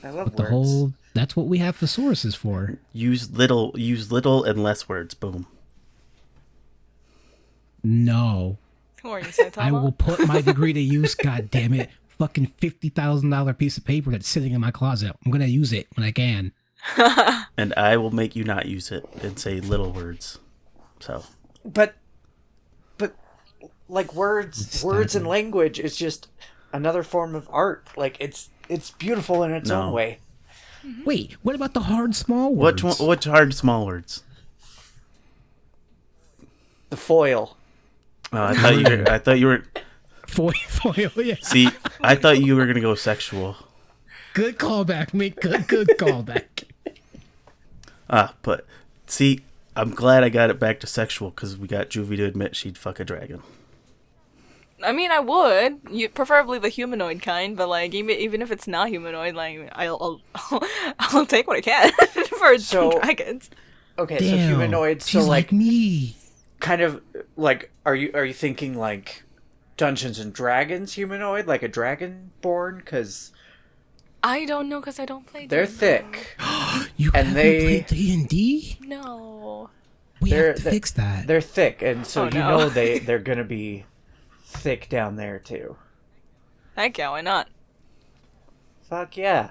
to. I love The words. whole that's what we have thesauruses for. Use little and less words. Boom. No. Who are you, Saitama? I will put my degree to use, god damn it. Fucking $50,000 piece of paper that's sitting in my closet. I'm gonna use it when I can. And I will make you not use it and say little words. So But like words and language is just another form of art. Like it's beautiful in its No. own way. Wait, what about the hard small words? what's hard small words? The foil. Oh, I thought you were. Foil, yeah. See, I thought you were gonna go sexual. Good callback, mate. Good callback. But see, I'm glad I got it back to sexual because we got Juvi to admit she'd fuck a dragon. I mean, I would. Preferably the humanoid kind, but like even if it's not humanoid, like I'll take what I can for dragons. Okay, so Damn, humanoids. she's So like me. kind of like are you thinking like Dungeons and Dragons humanoid, like a dragonborn? Because I don't know because I don't play. they're D&D. thick. You And haven't they- played D&D? No. We They're- have to fix that. They're thick, and so Oh, you no. know they're gonna be thick down there too. Heck yeah, why not? Fuck yeah!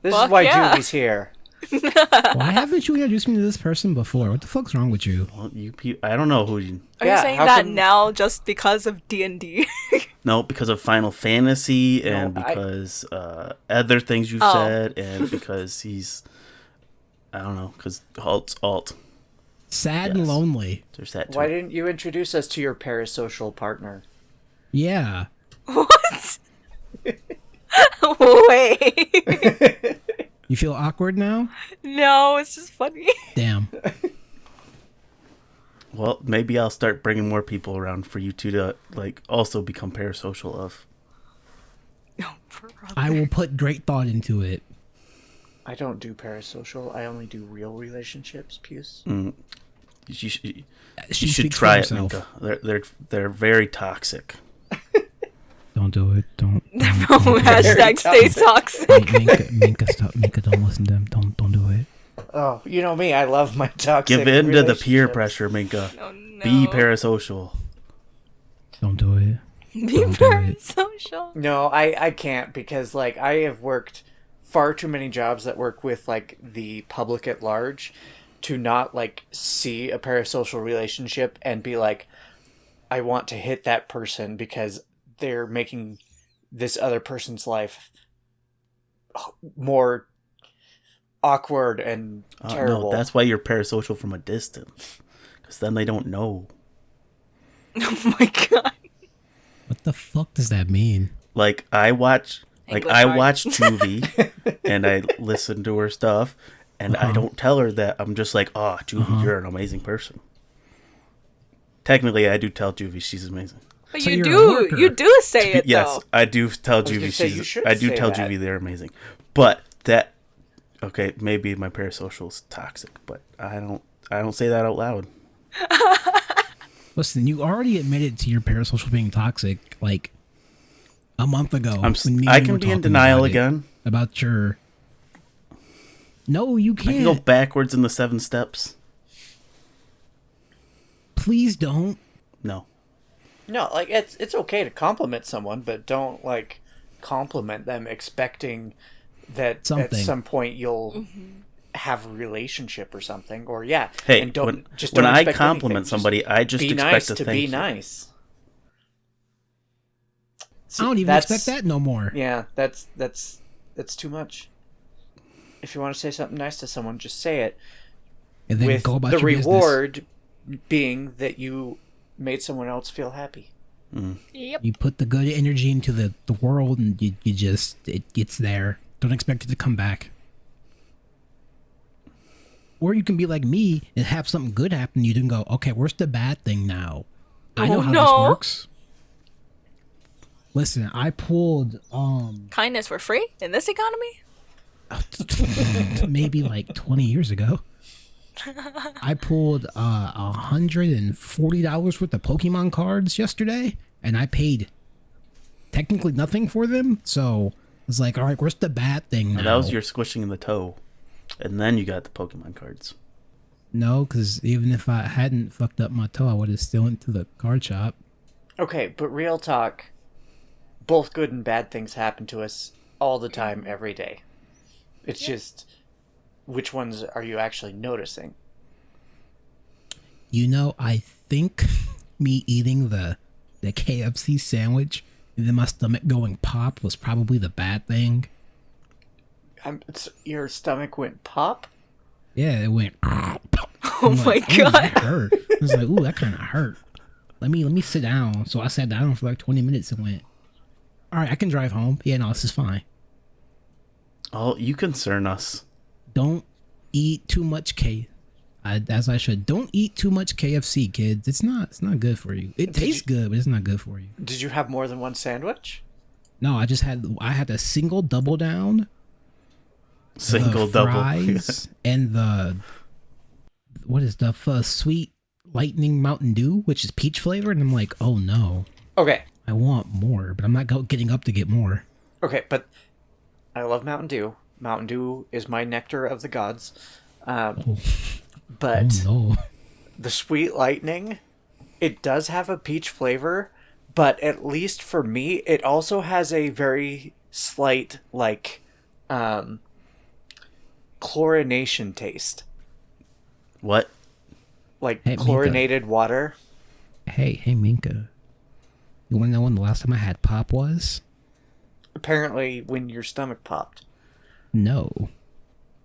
This Fuck is why yeah. Juvi's here. Why haven't you introduced me to this person before? What the fuck's wrong with you? Well, I don't know who you. Are Yeah, you saying how that come- now just because of D&D? No, because of Final Fantasy and No, because other things you've Oh. said and because he's. I don't know, because alt. Sad and Yes. lonely. There's that too. Why didn't you introduce us to your parasocial partner? Yeah. What? Wait. You feel awkward now? No, it's just funny. Damn. Well, maybe I'll start bringing more people around for you two to like also become parasocial of. I will put great thought into it. I don't do parasocial. I only do real relationships. Puce. You should, She you should speaks for try it, herself. Minka. They're very toxic. Don't do it. Don't. Hashtag stay toxic. Minka, stop. Minka, don't listen to them. Don't do it. Oh, you know me. I love my toxic. Give in to the peer relationships. pressure, Minka. Oh no. Be parasocial. Don't do it. Be Don't do it. parasocial. No, I can't because like I have worked far too many jobs that work with like the public at large to not like see a parasocial relationship and be like, I want to hit that person because they're making this other person's life more awkward and terrible. No, that's why you're parasocial from a distance. Because then they don't know. Oh my god. What the fuck does that mean? Like I watch English I art. watch Juvi and I listen to her stuff and I don't tell her that. I'm just like, oh, Juvi, you're an amazing person. Technically, I do tell Juvi she's amazing. But So you you're a do worker. you do say it Yes, though. I do tell gonna Juvi say, you should I do say tell that. Juvi they're amazing. But that okay, maybe my parasocial is toxic, but I don't say that out loud. Listen, you already admitted to your parasocial being toxic like a month ago. when me and I you can were be in talking denial about it, again. about your. No, you I can can't. go backwards in the 7 steps. Please don't. No. No, like it's okay to compliment someone, but don't like compliment them expecting that at Something. some point you'll have a relationship or something. Or yeah, Hey, and don't when don't I expect compliment anything. somebody, I just be expect nice to to thank be you. nice. I don't even That's- expect that no more. Yeah, that's too much. If you want to say something nice to someone, just say it. And then With go about the your business. reward being that you made someone else feel happy. Yep. You put the good energy into the world and you just, it gets there. Don't expect it to come back. Or you can be like me and have something good happen to you and go, okay, where's the bad thing now? I know Oh, how no. this works. Listen, I pulled Kindness for free in this economy? maybe like 20 years ago. I pulled $140 worth of Pokemon cards yesterday, and I paid technically nothing for them. So it's like, all right, where's the bad thing now? And that was your squishing in the toe, and then you got the Pokemon cards. No, because even if I hadn't fucked up my toe, I would have still went to the card shop. Okay, but real talk, both good and bad things happen to us all the time, every day. It's just, which ones are you actually noticing? You know, I think me eating the KFC sandwich and then my stomach going pop was probably the bad thing. Your stomach went pop? Yeah, it went. Oh my god. That hurt. I was like, ooh, that kind of hurt. Let me sit down. So I sat down for like 20 minutes and went, all right, I can drive home. Yeah, no, this is fine. Oh, you concern us. Don't eat too much as I should. Don't eat too much KFC, kids. It's not good for you. It tastes good, but it's not good for you. Did you have more than one sandwich? No, I had a single double down. Single the double. fries and the sweet lightning Mountain Dew, which is peach flavor, and I'm like, oh no. Okay. I want more, but I'm not getting up to get more. Okay, but I love Mountain Dew. Mountain Dew is my nectar of the gods. But Oh no. the Sweet Lightning, it does have a peach flavor, but at least for me, it also has a very slight, like, chlorination taste. What? Like Hey, chlorinated water. Hey, Minka. You want to know when the last time I had pop was? Apparently, when your stomach popped. No.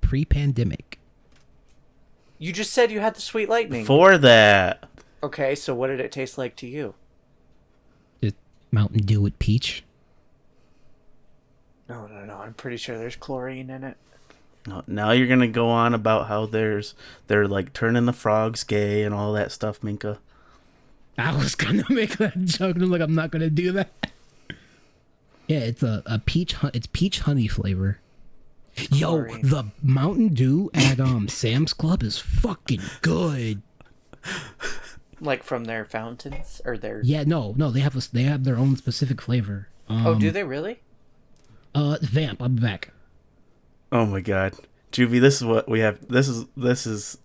Pre-pandemic. You just said you had the Sweet Lightning. For that. Okay, so what did it taste like to you? Just Mountain Dew with peach. No. I'm pretty sure there's chlorine in it. No, now you're gonna go on about how they're like turning the frogs gay and all that stuff, Minka. I was gonna make that joke, and I'm like, I'm not gonna do that. Yeah, it's a peach. It's peach honey flavor. Yo, Chlorine. the Mountain Dew at Sam's Club is fucking good. Like from their fountains or their... Yeah, no, they have their own specific flavor. Oh, do they really? Vamp, I'll be back. Oh my god. Juvi, this is what we have. This is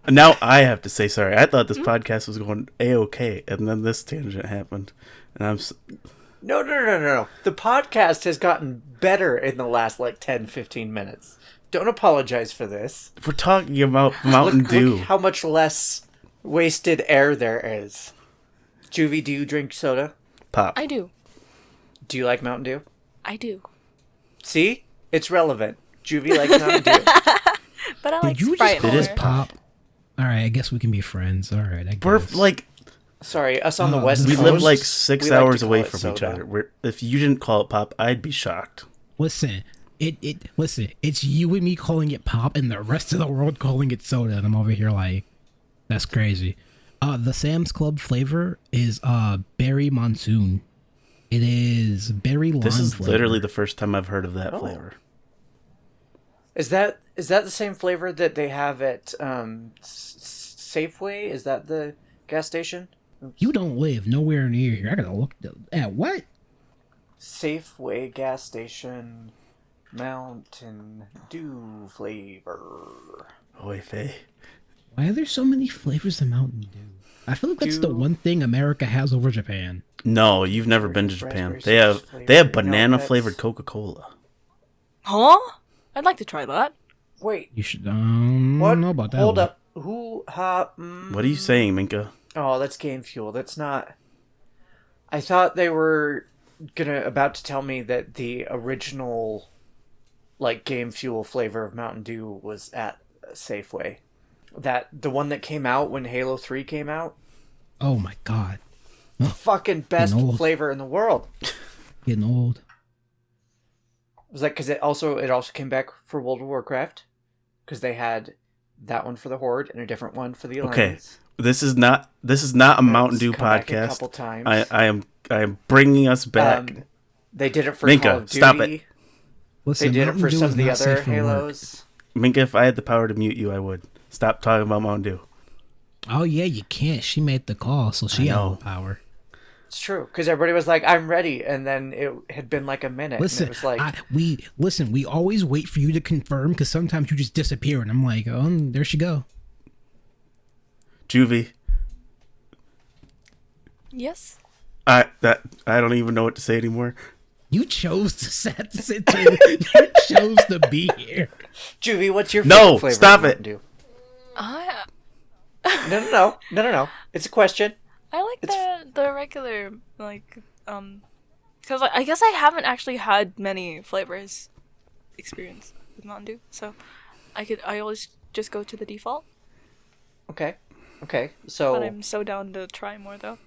now I have to say sorry. I thought this podcast was going A-okay, and then this tangent happened. And I'm No. The podcast has gotten better in the last, 10, 15 minutes. Don't apologize for this. we're talking about Mountain Dew. Look how much less wasted air there is. Juvi, do you drink soda? Pop. I do. Do you like Mountain Dew? I do. See? It's relevant. Juvi likes Mountain Dew. But I like Did you Sprite just It is more. pop? All right, I guess we can be friends. All right, I guess. We're like Sorry, us on the West we Coast. live like 6 we like to hours call away it from each soda. other. If you didn't call it pop, I'd be shocked. Listen, listen, it's you and me calling it pop and the rest of the world calling it soda, and I'm over here like, that's crazy. The Sam's Club flavor is berry monsoon. It is berry lime This is flavor. literally the first time I've heard of that flavor. Is that the same flavor that they have at Safeway? Is that the gas station? You don't live nowhere near here. I gotta look at what? Safeway gas station Mountain Dew flavor. Oy vey. Why are there so many flavors of Mountain Dew? I feel like that's the Dew. one thing America has over Japan. No, you've never been to Japan. Raspberry They sauce have flavor. banana No, that's- flavored Coca-Cola. Huh? I'd like to try that. Wait, You should. I what? don't know about that. Hold one. up. What are you saying, Minka? Oh, that's Game Fuel. That's not. I thought they were about to tell me that the original, Game Fuel flavor of Mountain Dew was at Safeway. That the one that came out when Halo 3 came out. Oh my god, Fucking best old. flavor in the world. getting old. It was because it also came back for World of Warcraft, because they had that one for the Horde and a different one for the Okay, Alliance. this is not a Mountain Dew Come back a podcast. couple times. I am bringing us back. They did it for Minka, Call of Duty. stop it. Listen, They did it Mountain for Dew some is of the not other safe for work. Halos. Minka, if I had the power to mute you, I would. Stop talking about Mountain Dew. Oh yeah, you can't. She made the call, so she had all power. It's true, because everybody was like, "I'm ready," and then it had been like a minute. Listen, and it was like, we always wait for you to confirm because sometimes you just disappear, and I'm like, oh, there she go. Juvi, Yes. I don't even know what to say anymore. You chose to sit here. You chose to be here. Juvie, what's your favorite flavor? Stop of it. Mountain Dew? I No. It's a question. like the regular, like, because I guess I haven't actually had many flavors experience with Mountain Dew, so I always just go to the default. Okay. But So I'm so down to try more though.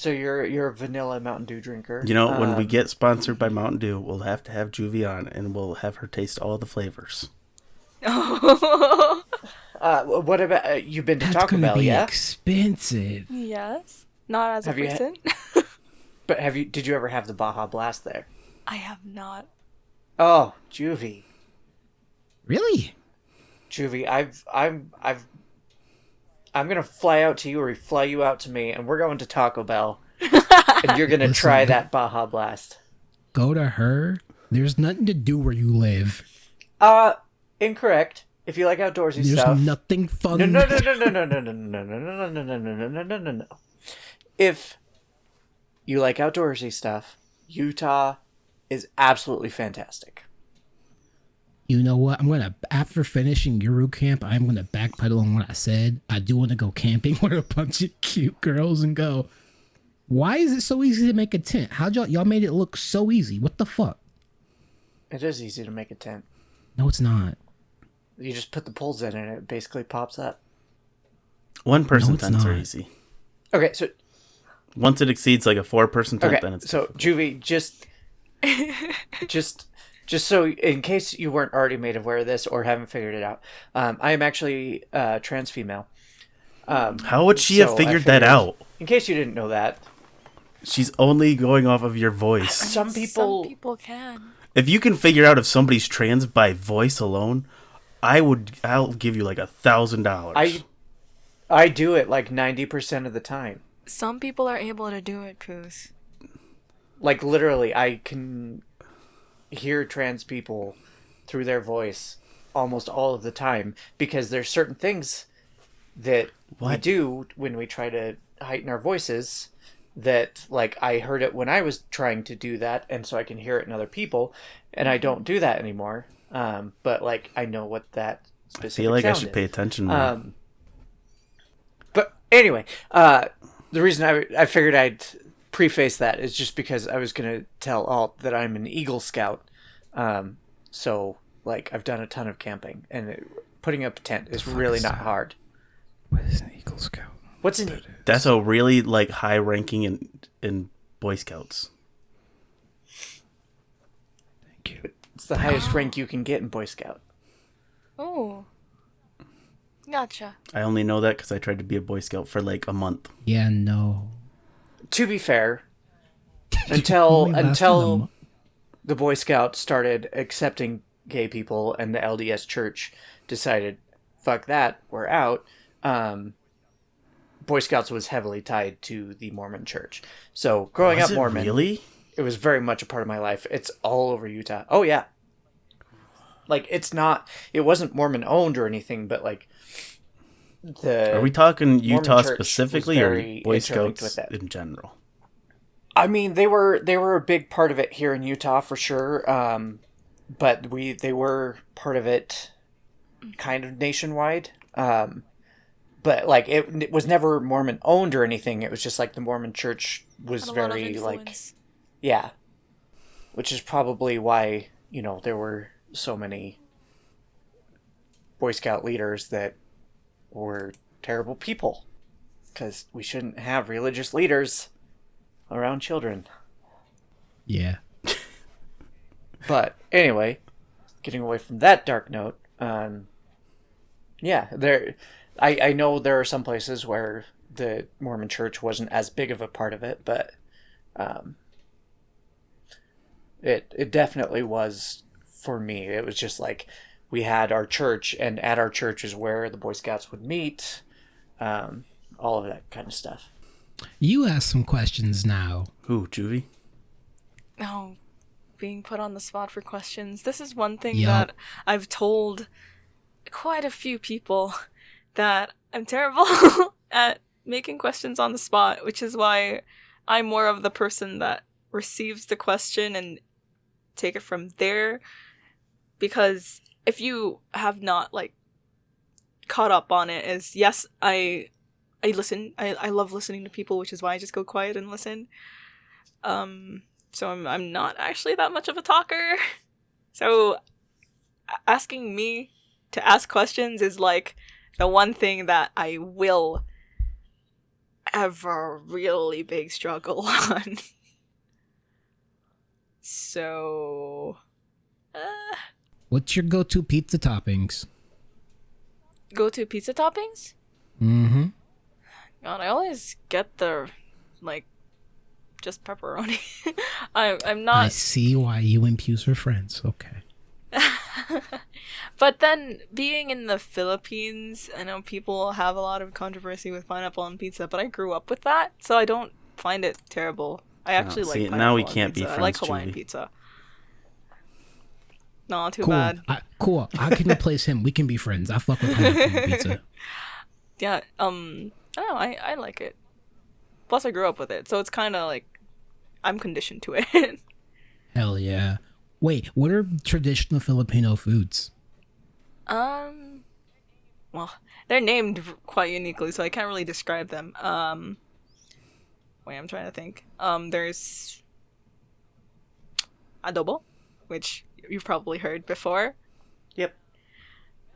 you're a vanilla Mountain Dew drinker. You know, when we get sponsored by Mountain Dew, we'll have to have Juvi on, and we'll have her taste all the flavors. What about you've been to That's Taco gonna Bell? be Yeah. Yes. Not as Have a you person. But did you ever have the Baja Blast there? I have not. Oh, Juvie. Really? Juvie, I'm gonna fly out to you or fly you out to me, and we're going to Taco Bell, and you're gonna try that Baja Blast. Go to her. There's nothing to do where you live. Incorrect. If you like outdoorsy There's stuff, nothing fun. no. If you like outdoorsy stuff, Utah is absolutely fantastic. You know what? After finishing Euro camp, I'm gonna backpedal on what I said. I do want to go camping with a bunch of cute girls and go. Why is it so easy to make a tent? How'd y'all made it look so easy? What the fuck? It is easy to make a tent. No, it's not. You just put the poles in and it basically pops up. One-person it's tents are not. easy. Okay, so Once it exceeds like a 4-person tent, then it's so Juvie, just so in case you weren't already made aware of this or haven't figured it out, I am actually trans female. How would she have figured that out? In case you didn't know that, She's only going off of your voice. some people can. If you can figure out if somebody's trans by voice alone, I'll give you like $1,000. I do it like 90% of the time. Some people are able to do it, Poos. Like literally, I can hear trans people through their voice almost all of the time because there's certain things that we do when we try to heighten our voices that like I heard it when I was trying to do that, and so I can hear it in other people, and I don't do that anymore. But like I know what that specific I feel like I sound should is. pay attention more. But anyway, the reason I figured I'd preface that is just because I was going to tell Alt that I'm an Eagle Scout. So, like, I've done a ton of camping, and putting up a tent is really not hard. What is an Eagle Scout? What's an That's a really like high ranking in Boy Scouts. Thank you. It's the highest rank you can get in Boy Scout. Oh. Gotcha. I only know that because I tried to be a Boy Scout for like a month. Yeah, no. To be fair, Only lasted a until month. the Boy Scouts started accepting gay people and the LDS Church decided, fuck that, we're out. Boy Scouts was heavily tied to the Mormon Church. So growing Was up it Mormon, really? it was very much a part of my life. It's all over Utah. Oh yeah. Like it wasn't Mormon owned or anything, but like Are we talking Utah Church specifically was or very Boy interlinked Scouts with it. in general? I mean, they were a big part of it here in Utah for sure. But they were part of it kind of nationwide. But like it was never Mormon owned or anything. It was just like the Mormon Church was Had a lot of very like, influence. yeah, which is probably why, there were so many Boy Scout leaders that were terrible people, because we shouldn't have religious leaders around children. Yeah. But anyway, getting away from that dark note, yeah, I know there are some places where the Mormon Church wasn't as big of a part of it, but it definitely was for me. It was just like we had our church, and at our church is where the Boy Scouts would meet, all of that kind of stuff. You ask some questions now. Who, Juvi? Oh, being put on the spot for questions. This is one thing Yup. that I've told quite a few people, that I'm terrible at making questions on the spot, which is why I'm more of the person that receives the question and take it from there. Because if you have not, like, caught up on it, is yes, I listen. I love listening to people, which is why I just go quiet and listen. So I'm not actually that much of a talker. So asking me to ask questions is like the one thing that I will have a really big struggle on. So What's your go-to pizza toppings? go-to pizza toppings? Mm-hmm. God, I always get the, like, just pepperoni. I'm not... I see why you and Pews are friends. Okay. But then, being in the Philippines, I know people have a lot of controversy with pineapple on pizza, but I grew up with that, so I don't find it terrible. I actually like see, pineapple now we on can't be pizza. I friends, like Hawaiian Juvi. pizza. No, too Cool. bad. Cool. I can replace him. We can be friends. I fuck with pineapple on pizza. Yeah, I don't know, I like it. Plus, I grew up with it, so it's kind of like I'm conditioned to it. Hell yeah. Wait, what are traditional Filipino foods? Well, they're named quite uniquely, so I can't really describe them. Wait, I'm trying to think. There's adobo, which you've probably heard before. Yep.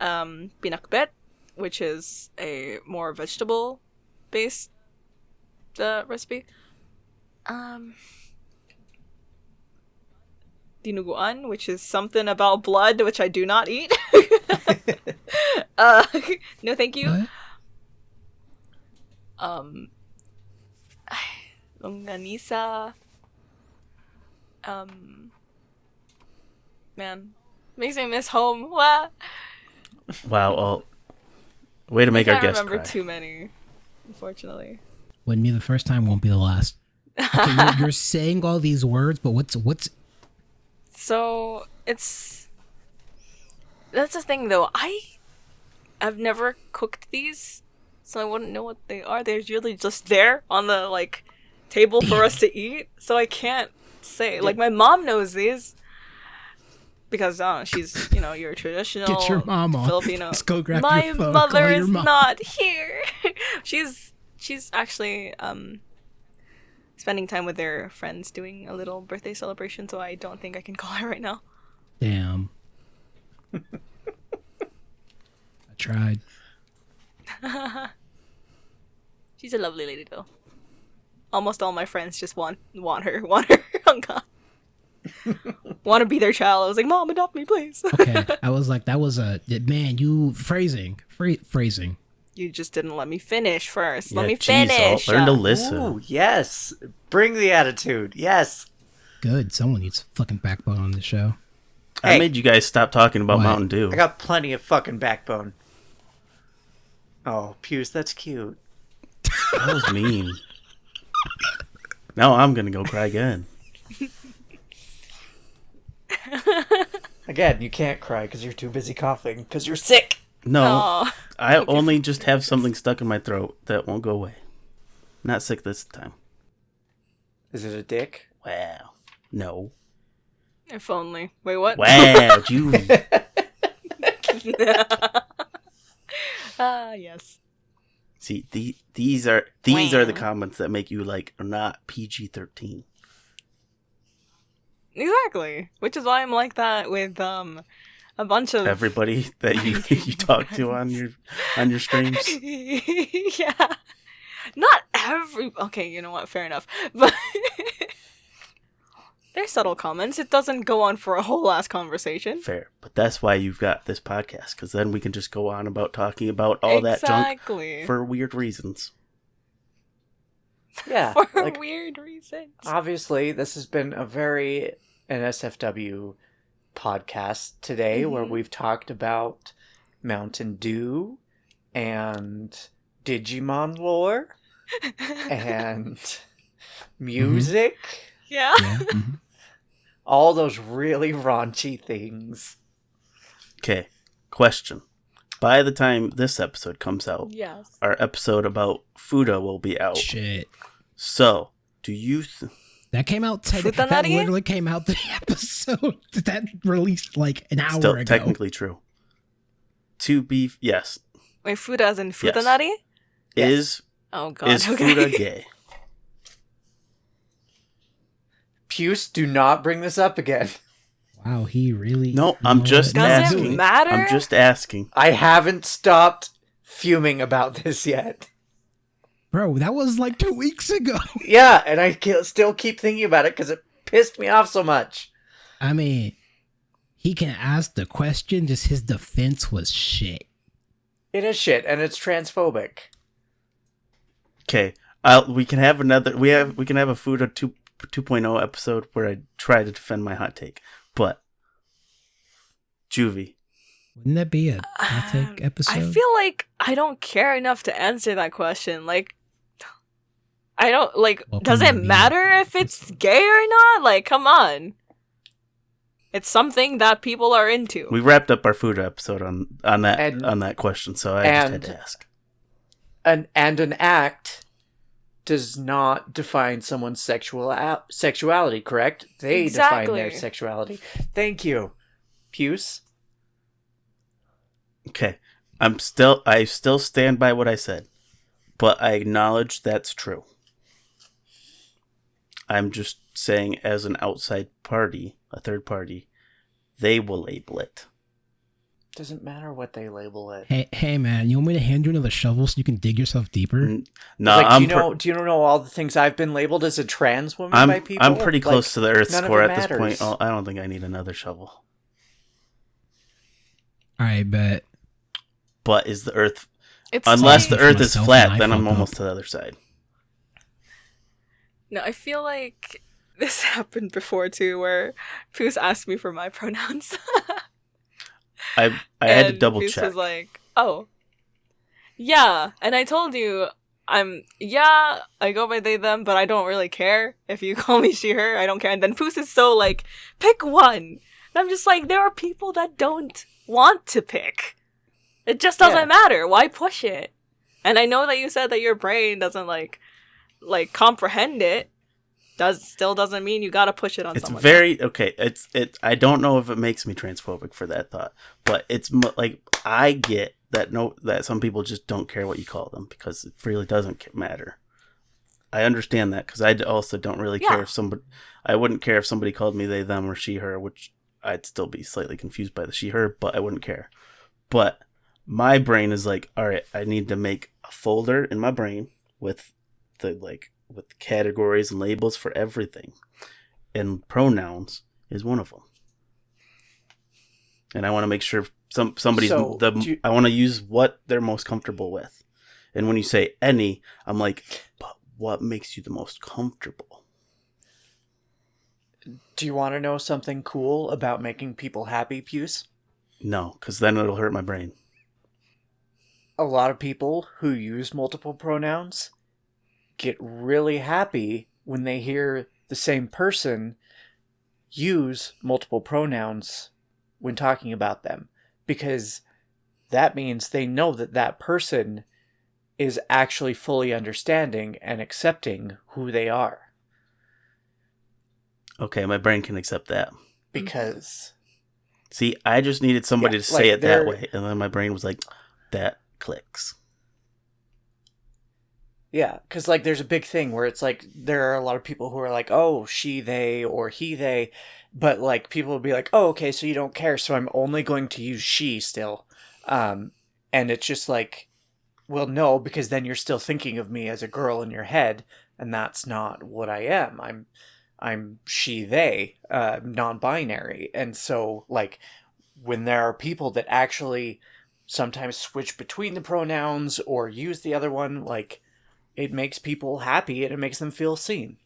Pinakbet, which is a more vegetable-based recipe. Dinuguan, which is something about blood, which I do not eat. No, thank you. What? Longanisa. Man, makes me miss home. What? Wow, well, way to make I our can't guests remember cry. too many, unfortunately. Wouldn't be the first time, won't be the last. Okay, you're saying all these words, but what's So that's the thing though. I've never cooked these, so I wouldn't know what they are. They're usually just there on the like table for us to eat, so I can't say. Like my mom knows these because she's your traditional Get your mom on. Filipino. Let's go grab My your phone. mother Call your is mom. not here. she's actually spending time with their friends doing a little birthday celebration, so I don't think I can call her right now. Damn. I tried. She's a lovely lady though. Almost all my friends just want her. Oh God. Want to be their child. I was like, Mom, adopt me, please. Okay, I was like, that was a man. You phrasing. You just didn't let me finish first. Yeah, Let me geez, I'll finish. learn to listen. Ooh, yes. Bring the attitude. Yes. Good. Someone needs fucking backbone on the show. I Hey. made you guys stop talking about What? Mountain Dew. I got plenty of fucking backbone. Oh, Pews, that's cute. That was mean. Now I'm gonna go cry again. Again, you can't cry because you're too busy coughing because you're sick. No, Aw. I only just have something stuck in my throat that won't go away. Not sick this time. Is it a dick? Wow. No. If only. Wait, what? Wow, Juvi. Yes. See, these are the Wow. comments that make you like are not PG-13. Exactly. Which is why I'm like that with a bunch of Everybody that you talk to on your streams. yeah. Not every. Okay, you know what? Fair enough. But they're subtle comments. It doesn't go on for a whole ass conversation. Fair, but that's why you've got this podcast, because then we can just go on about talking about all that junk Exactly. for weird reasons. Yeah. For like, weird reasons. obviously, this has been a very NSFW podcast today where we've talked about Mountain Dew and Digimon lore and music. Yeah. Yeah. Mhm. All those really raunchy things. Okay, question. By the time this episode comes out, Yes. our episode about Fuda will be out. Shit. So, do you... That came out today. That Futanari? literally came out the episode that released like an hour Still ago. technically true. To be... Yes. Wait, Fuda as in Futanari? Is Oh god, is okay. Fuda gay? Puce, do not bring this up again. Wow, he really. No, I'm just Does asking. it matter? I'm just asking. I haven't stopped fuming about this yet. Bro, that was like 2 weeks ago. Yeah, and I still keep thinking about it because it pissed me off so much. I mean, he can ask the question, just his defense was shit. It is shit, and it's transphobic. Okay, we can have another. We can have a Fuda 2.0 episode where I try to defend my hot take. But Juvi, Wouldn't that be a hot take episode? I feel like I don't care enough to answer that question. Like, I don't like. Welcome Does to it being matter if it's gay or not? Like, come on. It's something that people are into. we wrapped up our Fuda episode on that And- on that question, so I just had to ask. And an act does not define someone's sexuality, correct? They define their Exactly. sexuality. Thank you, Puce. Okay, I still stand by what I said, but I acknowledge that's true. I'm just saying, as an outside party, a third party, they will label it. Doesn't matter what they label it. Hey man, you want me to hand you another shovel so you can dig yourself deeper? No, Like, I'm do you know all the things I've been labeled as a trans woman by people? I'm pretty close to the Earth's none of core it at this point. matters. Oh, I don't think I need another shovel. Alright, bet. But is the Earth... It's Unless the like- Earth is Myself flat, and I then I'm fuck almost up. to the other side. No, I feel like this happened before too, where Poos asked me for my pronouns. I had to And double Poos check. was like, "Oh, yeah," and I told you I go by they them, but I don't really care if you call me she her. I don't care. And then Poos is so like, pick one, and I'm just like, there are people that don't want to pick. It just doesn't Yeah. matter. Why push it? And I know that you said that your brain doesn't like comprehend it. Still doesn't mean you gotta push it on It's someone. very... Okay, I don't know if it makes me transphobic for that thought, but it's like, I get that some people just don't care what you call them because it really doesn't matter. I understand that because I also don't really care Yeah. if somebody... I wouldn't care if somebody called me they, them, or she, her, which I'd still be slightly confused by the she, her, but I wouldn't care. But my brain is like, all right, I need to make a folder in my brain with with categories and labels for everything, and pronouns is one of them. And I want to make sure somebody's So, I want to use what they're most comfortable with. And when you say any, I'm like, but what makes you the most comfortable? Do you want to know something cool about making people happy, Puce? No, because then it'll hurt my brain. A lot of people who use multiple pronouns get really happy when they hear the same person use multiple pronouns when talking about them, because that means they know that that person is actually fully understanding and accepting who they are. Okay, my brain can accept that. Because See, I just needed somebody Yeah, to say like, it that they're- way, and then my brain was like, that clicks. yeah, because like there's a big thing where it's like there are a lot of people who are like, oh, she, they, or he, they, but like people will be like, oh, okay, so you don't care, so I'm only going to use she still, and it's just like, well, no, because then you're still thinking of me as a girl in your head, and that's not what I am. I'm she, they, non-binary, and so like when there are people that actually sometimes switch between the pronouns or use the other one, like, it makes people happy and it makes them feel seen.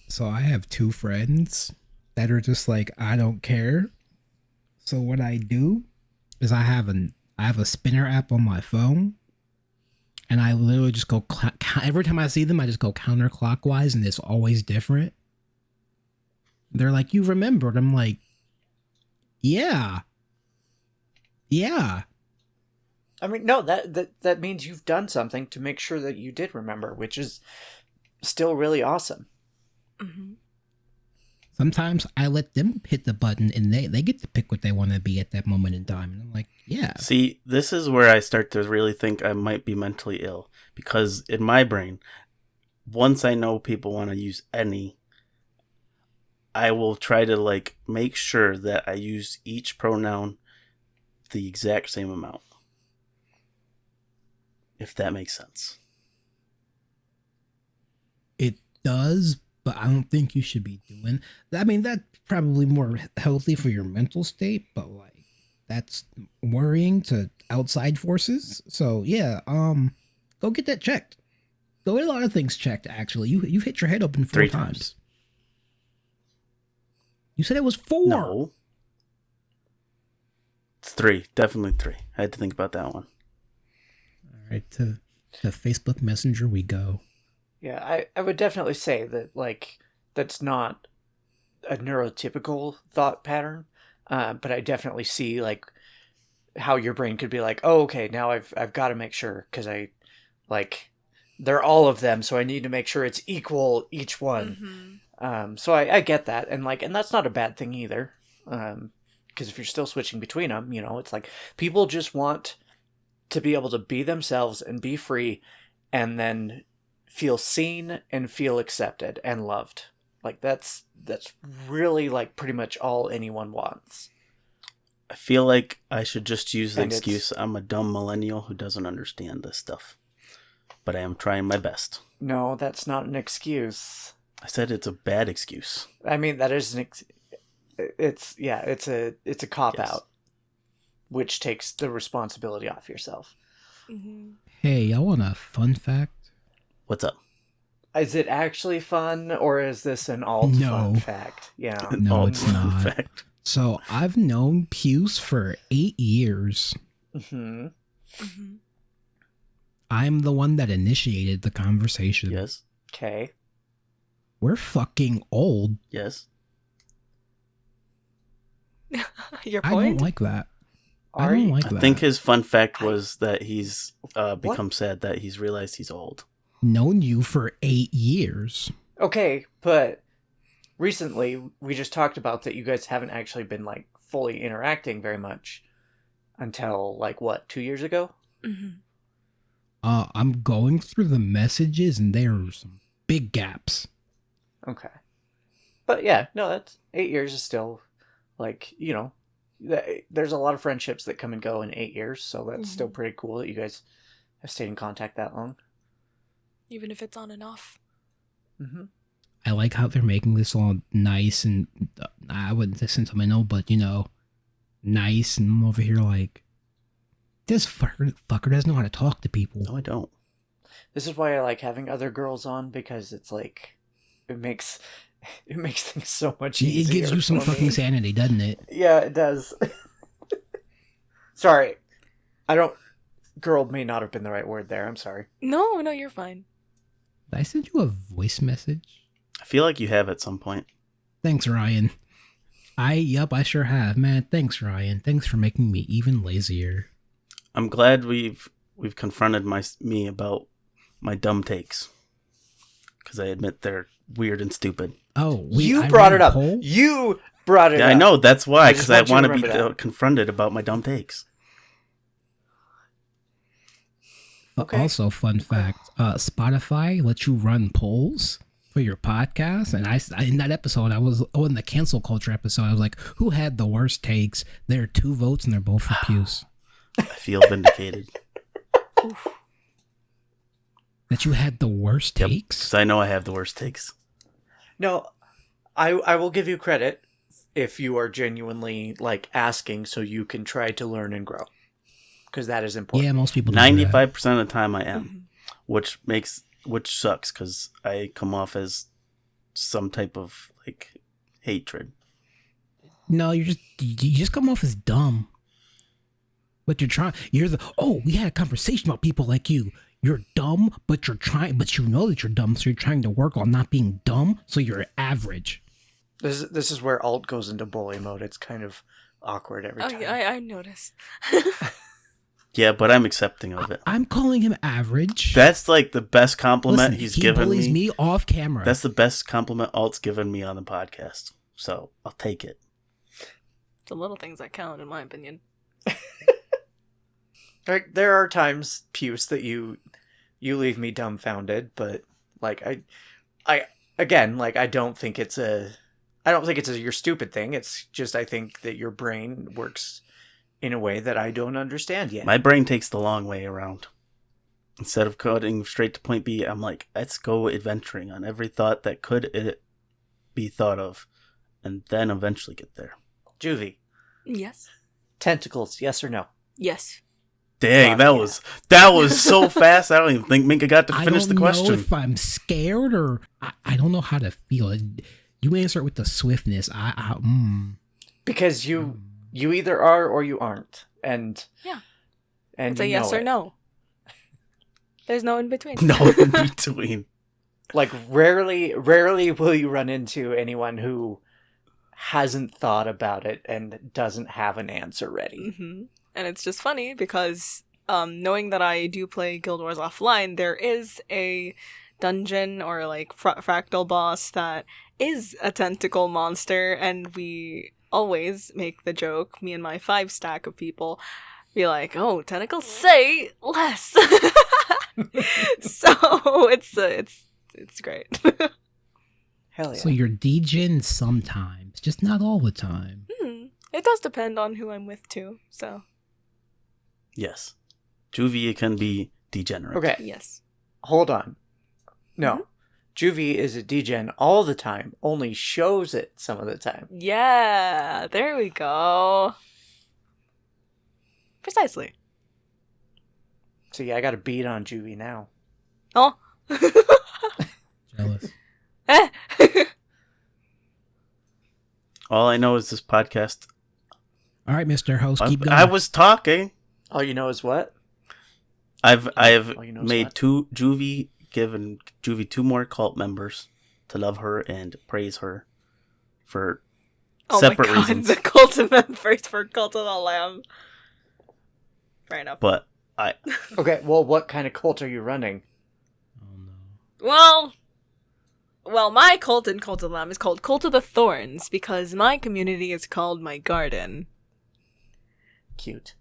So I have two friends that are just like, I don't care. So what I do is I have a spinner app on my phone, and I literally just go every time I see them, I just go counterclockwise, and it's always different. They're like, you remembered. I'm like, yeah. I mean, no, that means you've done something to make sure that you did remember, which is still really awesome. Mm-hmm. Sometimes I let them hit the button and they get to pick what they want to be at that moment in time. And I'm like, yeah. See, this is where I start to really think I might be mentally ill. Because in my brain, once I know people want to use any, I will try to like make sure that I use each pronoun the exact same amount. If that makes sense. It does, but I don't think you should be doing. I mean, that's probably more healthy for your mental state, but like that's worrying to outside forces. So yeah, go get that checked. Go get a lot of things checked. Actually, you've hit your head open 4 times. You said it was 4. No, it's 3. Definitely 3. I had to think about that one. All right, to Facebook Messenger we go. Yeah, I would definitely say that, like, that's not a neurotypical thought pattern, but I definitely see, like, how your brain could be like, oh, okay, now I've got to make sure, because they're all of them, so I need to make sure it's equal each one. Mm-hmm. So I get that, and that's not a bad thing either, because if you're still switching between them, it's like, people just want to be able to be themselves and be free, and then feel seen and feel accepted and loved. Like that's really like pretty much all anyone wants. I feel like I should just use the excuse I'm a dumb millennial who doesn't understand this stuff. But I am trying my best. No, that's not an excuse. I said it's a bad excuse. I mean, that is it's a cop out, which takes the responsibility off yourself. Mm-hmm. Hey, y'all want a fun fact? What's up? Is it actually fun, or is this an fun fact? Yeah. No, it's not. Fact. So I've known Puce for 8 years. Mm-hmm. Mm-hmm. I'm the one that initiated the conversation. Yes. Okay. We're fucking old. Yes. Your I point? don't like that. Are I don't you? like I that. think his fun fact was that he's become sad that he's realized he's old. Known you for 8 years. Okay, but recently we just talked about that you guys haven't actually been like fully interacting very much until like what, 2 years ago? Mm-hmm. I'm going through the messages and there are some big gaps. Okay. But yeah, no, that's 8 years is still like, there's a lot of friendships that come and go in 8 years, so that's still pretty cool that you guys have stayed in contact that long. Even if it's on and off. Mm-hmm. I like how they're making this all nice and I wouldn't say sentimental, but nice. And I'm over here like, this fucker doesn't know how to talk to people. No, I don't. This is why I like having other girls on, because it's like it makes things so much easier. It gives you some fucking sanity, doesn't it? Yeah, it does. Sorry. Girl may not have been the right word there. I'm sorry. No, you're fine. Did I send you a voice message? I feel like you have at some point. Thanks, Ryan. I sure have, man. Thanks, Ryan. Thanks for making me even lazier. I'm glad we've confronted me about my dumb takes, because I admit they're weird and stupid. Oh, You brought it up. You brought it up. I know, that's why, because I want to be that. confronted about my dumb takes. Okay. Also, fun fact: Spotify lets you run polls for your podcast, and I in that episode I was in the cancel culture episode. I was like, "Who had the worst takes?" There are 2 votes, and they're both for Puce. I feel vindicated. That you had the worst takes. Because I know I have the worst takes. No, I will give you credit if you are genuinely like asking so you can try to learn and grow, because that is important. Yeah, most people do 95% of the time I am, which sucks because I come off as some type of like hatred. No, you just come off as dumb. But we had a conversation about people like you. You're dumb, but you know that you're dumb, so you're trying to work on not being dumb, so you're average. This is where alt goes into bully mode. It's kind of awkward every time. Oh, yeah, I noticed. Yeah, but I'm accepting of it. I'm calling him average. That's like the best compliment Listen, he's he given bullies me. me off camera. That's the best compliment Alt's given me on the podcast. So I'll take it. The little things that count, in my opinion. Like, there are times, Puce, that you leave me dumbfounded, but like I don't think it's a your stupid thing. It's just I think that your brain works in a way that I don't understand yet. My brain takes the long way around. Instead of coding straight to point B, I'm like, let's go adventuring on every thought that could be thought of, and then eventually get there. Juvie, Yes. tentacles, yes or no? Yes. Dang, that was so fast. I don't even think Minka got to finish the question. I don't know if I'm scared or I don't know how to feel. You answer it with the swiftness. Because you either are or you aren't, and It's a yes or no. There's no in between. No in between. Like rarely will you run into anyone who hasn't thought about it and doesn't have an answer ready. Mm-hmm. And it's just funny because knowing that I do play Guild Wars offline, there is a dungeon or like fractal boss that is a tentacle monster, and we always make the joke, me and my 5 stack of people, be like, oh, tentacles say less. So it's great. Hell yeah. So you're degen sometimes, just not all the time. It does depend on who I'm with too, so. Yes. Juvie can be degenerate. Okay. Yes. Hold on. No. Mm-hmm. Juvie is a degen all the time, only shows it some of the time. Yeah, there we go. Precisely. So yeah, I got a beat on Juvie now. Oh. Jealous. All I know is this podcast. All right, Mr. Host, keep going. I was talking. All you know is what? I have All you know is made what? given Juvie 2 more cult members to love her and praise her for separate my God, reasons. The cult of members for Cult of the Lamb. Fair enough. But Okay, well, what kind of cult are you running? Oh no. Well, my cult in Cult of the Lamb is called Cult of the Thorns because my community is called my garden. Cute.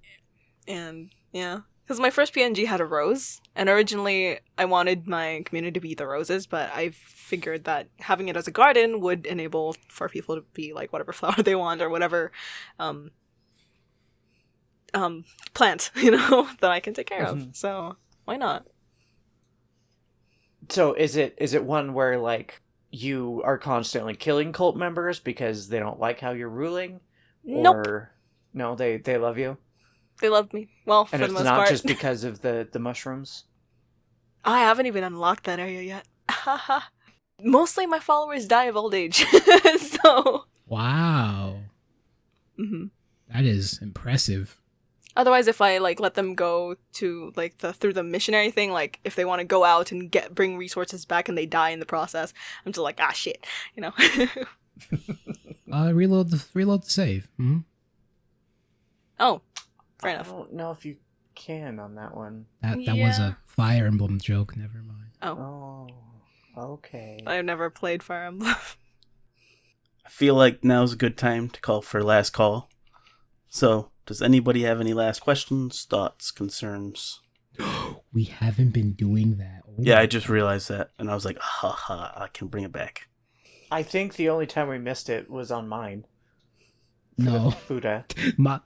And yeah, because my first PNG had a rose, and originally I wanted my community to be the roses, but I figured that having it as a garden would enable for people to be like whatever flower they want or whatever plant, that I can take care of. So why not? So is it one where like you are constantly killing cult members because they don't like how you're ruling? Nope. Or no, they love you? They loved me. Well, And for it's the most not part. just because of the mushrooms? I haven't even unlocked that area yet. Mostly my followers die of old age. So. Wow. Mm-hmm. That is impressive. Otherwise, if I let them go to through the missionary thing, if they want to go out and bring resources back and they die in the process, I'm just like, shit, Reload the save. Mm-hmm. Oh, fair enough. I don't know if you can on that one. That was Yeah. a Fire Emblem joke. Never mind. Oh, Okay. I've never played Fire Emblem. I feel like now's a good time to call for last call. So, does anybody have any last questions, thoughts, concerns? We haven't been doing that. Oh Yeah, my I just realized that, and I was like, I can bring it back. I think the only time we missed it was on mine. No, Fuda.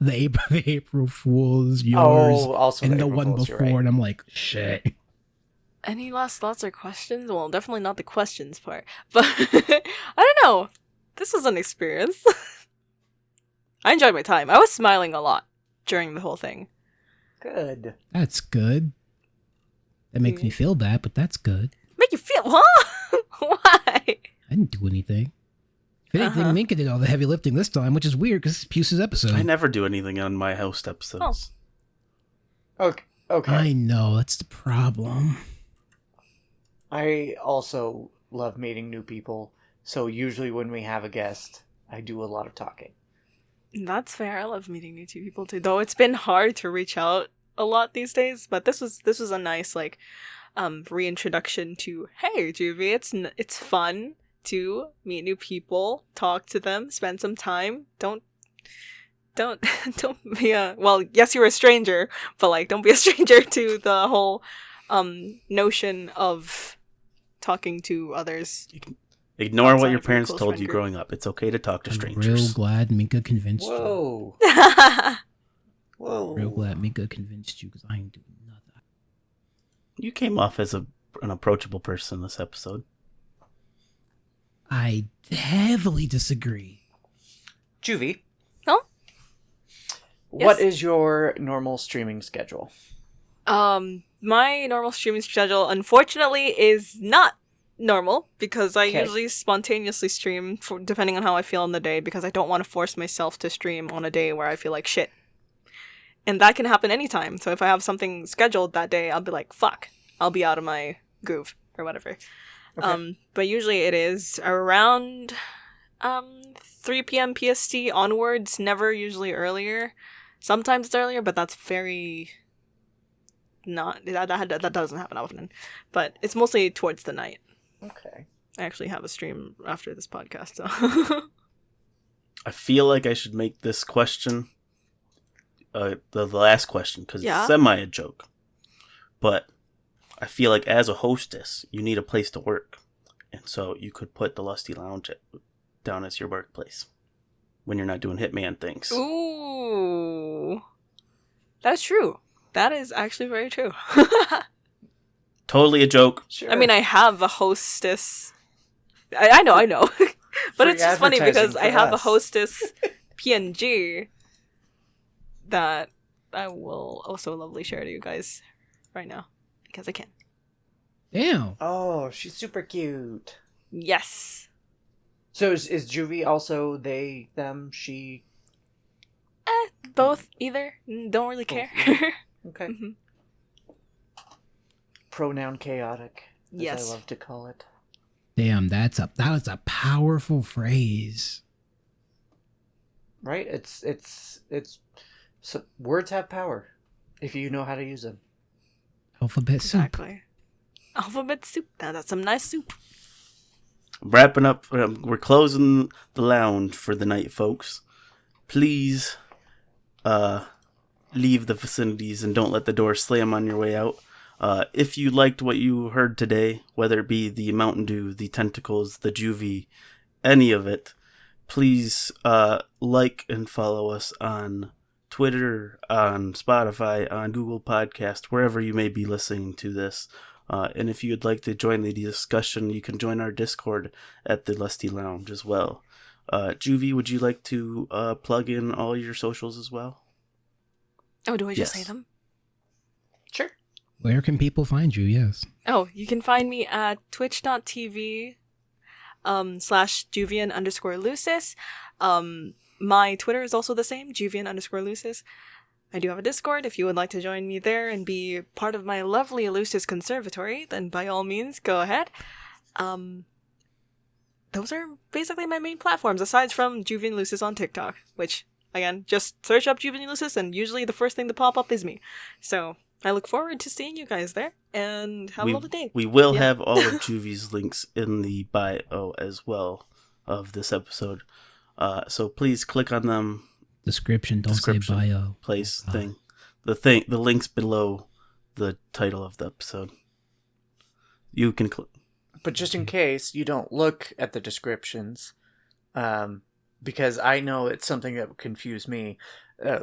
the April Fool's, yours, Also and the April one Fool's, before, you're right. and I'm like, shit. Any last thoughts or questions? Well, definitely not the questions part. But I don't know. This was an experience. I enjoyed my time. I was smiling a lot during the whole thing. Good. That's good. That makes me feel bad, but that's good. Make you feel, huh? Why? I didn't do anything. If anything, Minka did all the heavy lifting this time, which is weird because it's Puce's episode. I never do anything on my host episodes. Okay. I know, that's the problem. I also love meeting new people, so usually when we have a guest, I do a lot of talking. That's fair. I love meeting new people too. Though it's been hard to reach out a lot these days, but this was a nice reintroduction to, hey Juvi, it's fun to meet new people, talk to them, spend some time. Don't be yes, you're a stranger, but don't be a stranger to the whole notion of talking to others. Ignore what your parents told you growing up. It's okay to talk to strangers. I'm real glad Minka convinced you. Whoa. Real glad Minka convinced you because I ain't doing nothing. You came off as an approachable person this episode. I heavily disagree. Juvi. Huh? What is your normal streaming schedule? My normal streaming schedule, unfortunately, is not normal because I usually spontaneously stream depending on how I feel on the day because I don't want to force myself to stream on a day where I feel like shit. And that can happen anytime. So if I have something scheduled that day, I'll be like, fuck, I'll be out of my groove or whatever. Okay. But usually it is around 3 p.m. PST onwards, never usually earlier. Sometimes it's earlier, but that's very not that doesn't happen often. But it's mostly towards the night. Okay. I actually have a stream after this podcast, so I feel like I should make this question the last question because it's semi a joke. But I feel like as a hostess, you need a place to work. And so you could put the Lusty Lounge down as your workplace when you're not doing Hitman things. Ooh. That's true. That is actually very true. Totally a joke. Sure. I mean, I have a hostess. I know. But it's just funny because I have a hostess PNG that I will also lovely share to you guys right now because I can. Damn. Oh, she's super cute. Yes. So is Juvi also they, them, she? Both, either. Don't really care. Okay. Mm-hmm. Pronoun chaotic, as I love to call it. Damn, that was a powerful phrase. Right? It's so words have power if you know how to use them. Alphabet soup. Exactly. Alphabet soup. Now that's some nice soup. Wrapping up, we're closing the lounge for the night, folks. Please leave the vicinities and don't let the door slam on your way out. If you liked what you heard today, whether it be the Mountain Dew, the tentacles, the Juvi, any of it, please like and follow us on Twitter, on Spotify, on Google Podcast, wherever you may be listening to this. And if you'd like to join the discussion, you can join our Discord at the Lusty Lounge as well. Juvi, would you like to plug in all your socials as well? Oh, do I just say them? Sure. Where can people find you? Yes. Oh, you can find me at twitch.tv /Juvian_Lucis. My Twitter is also the same, Juvian_Lucis. I do have a Discord. If you would like to join me there and be part of my lovely Lucis Conservatory, then by all means, go ahead. Those are basically my main platforms, aside from Juvian Lucis on TikTok, which, again, just search up Juvian Lucis, and usually the first thing to pop up is me. So I look forward to seeing you guys there, and have a lovely day. We will have all of Juvi's links in the bio as well of this episode. So please click on them. Description, say bio. Place, thing. The links below the title of the episode. You can click. But just in case you don't look at the descriptions, because I know it's something that would confuse me,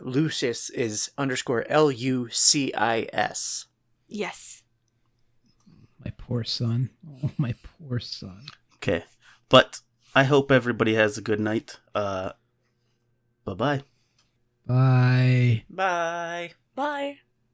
Lucis is _LUCIS. Yes. My poor son. Oh, my poor son. Okay. But I hope everybody has a good night. Bye-bye. Bye. Bye. Bye.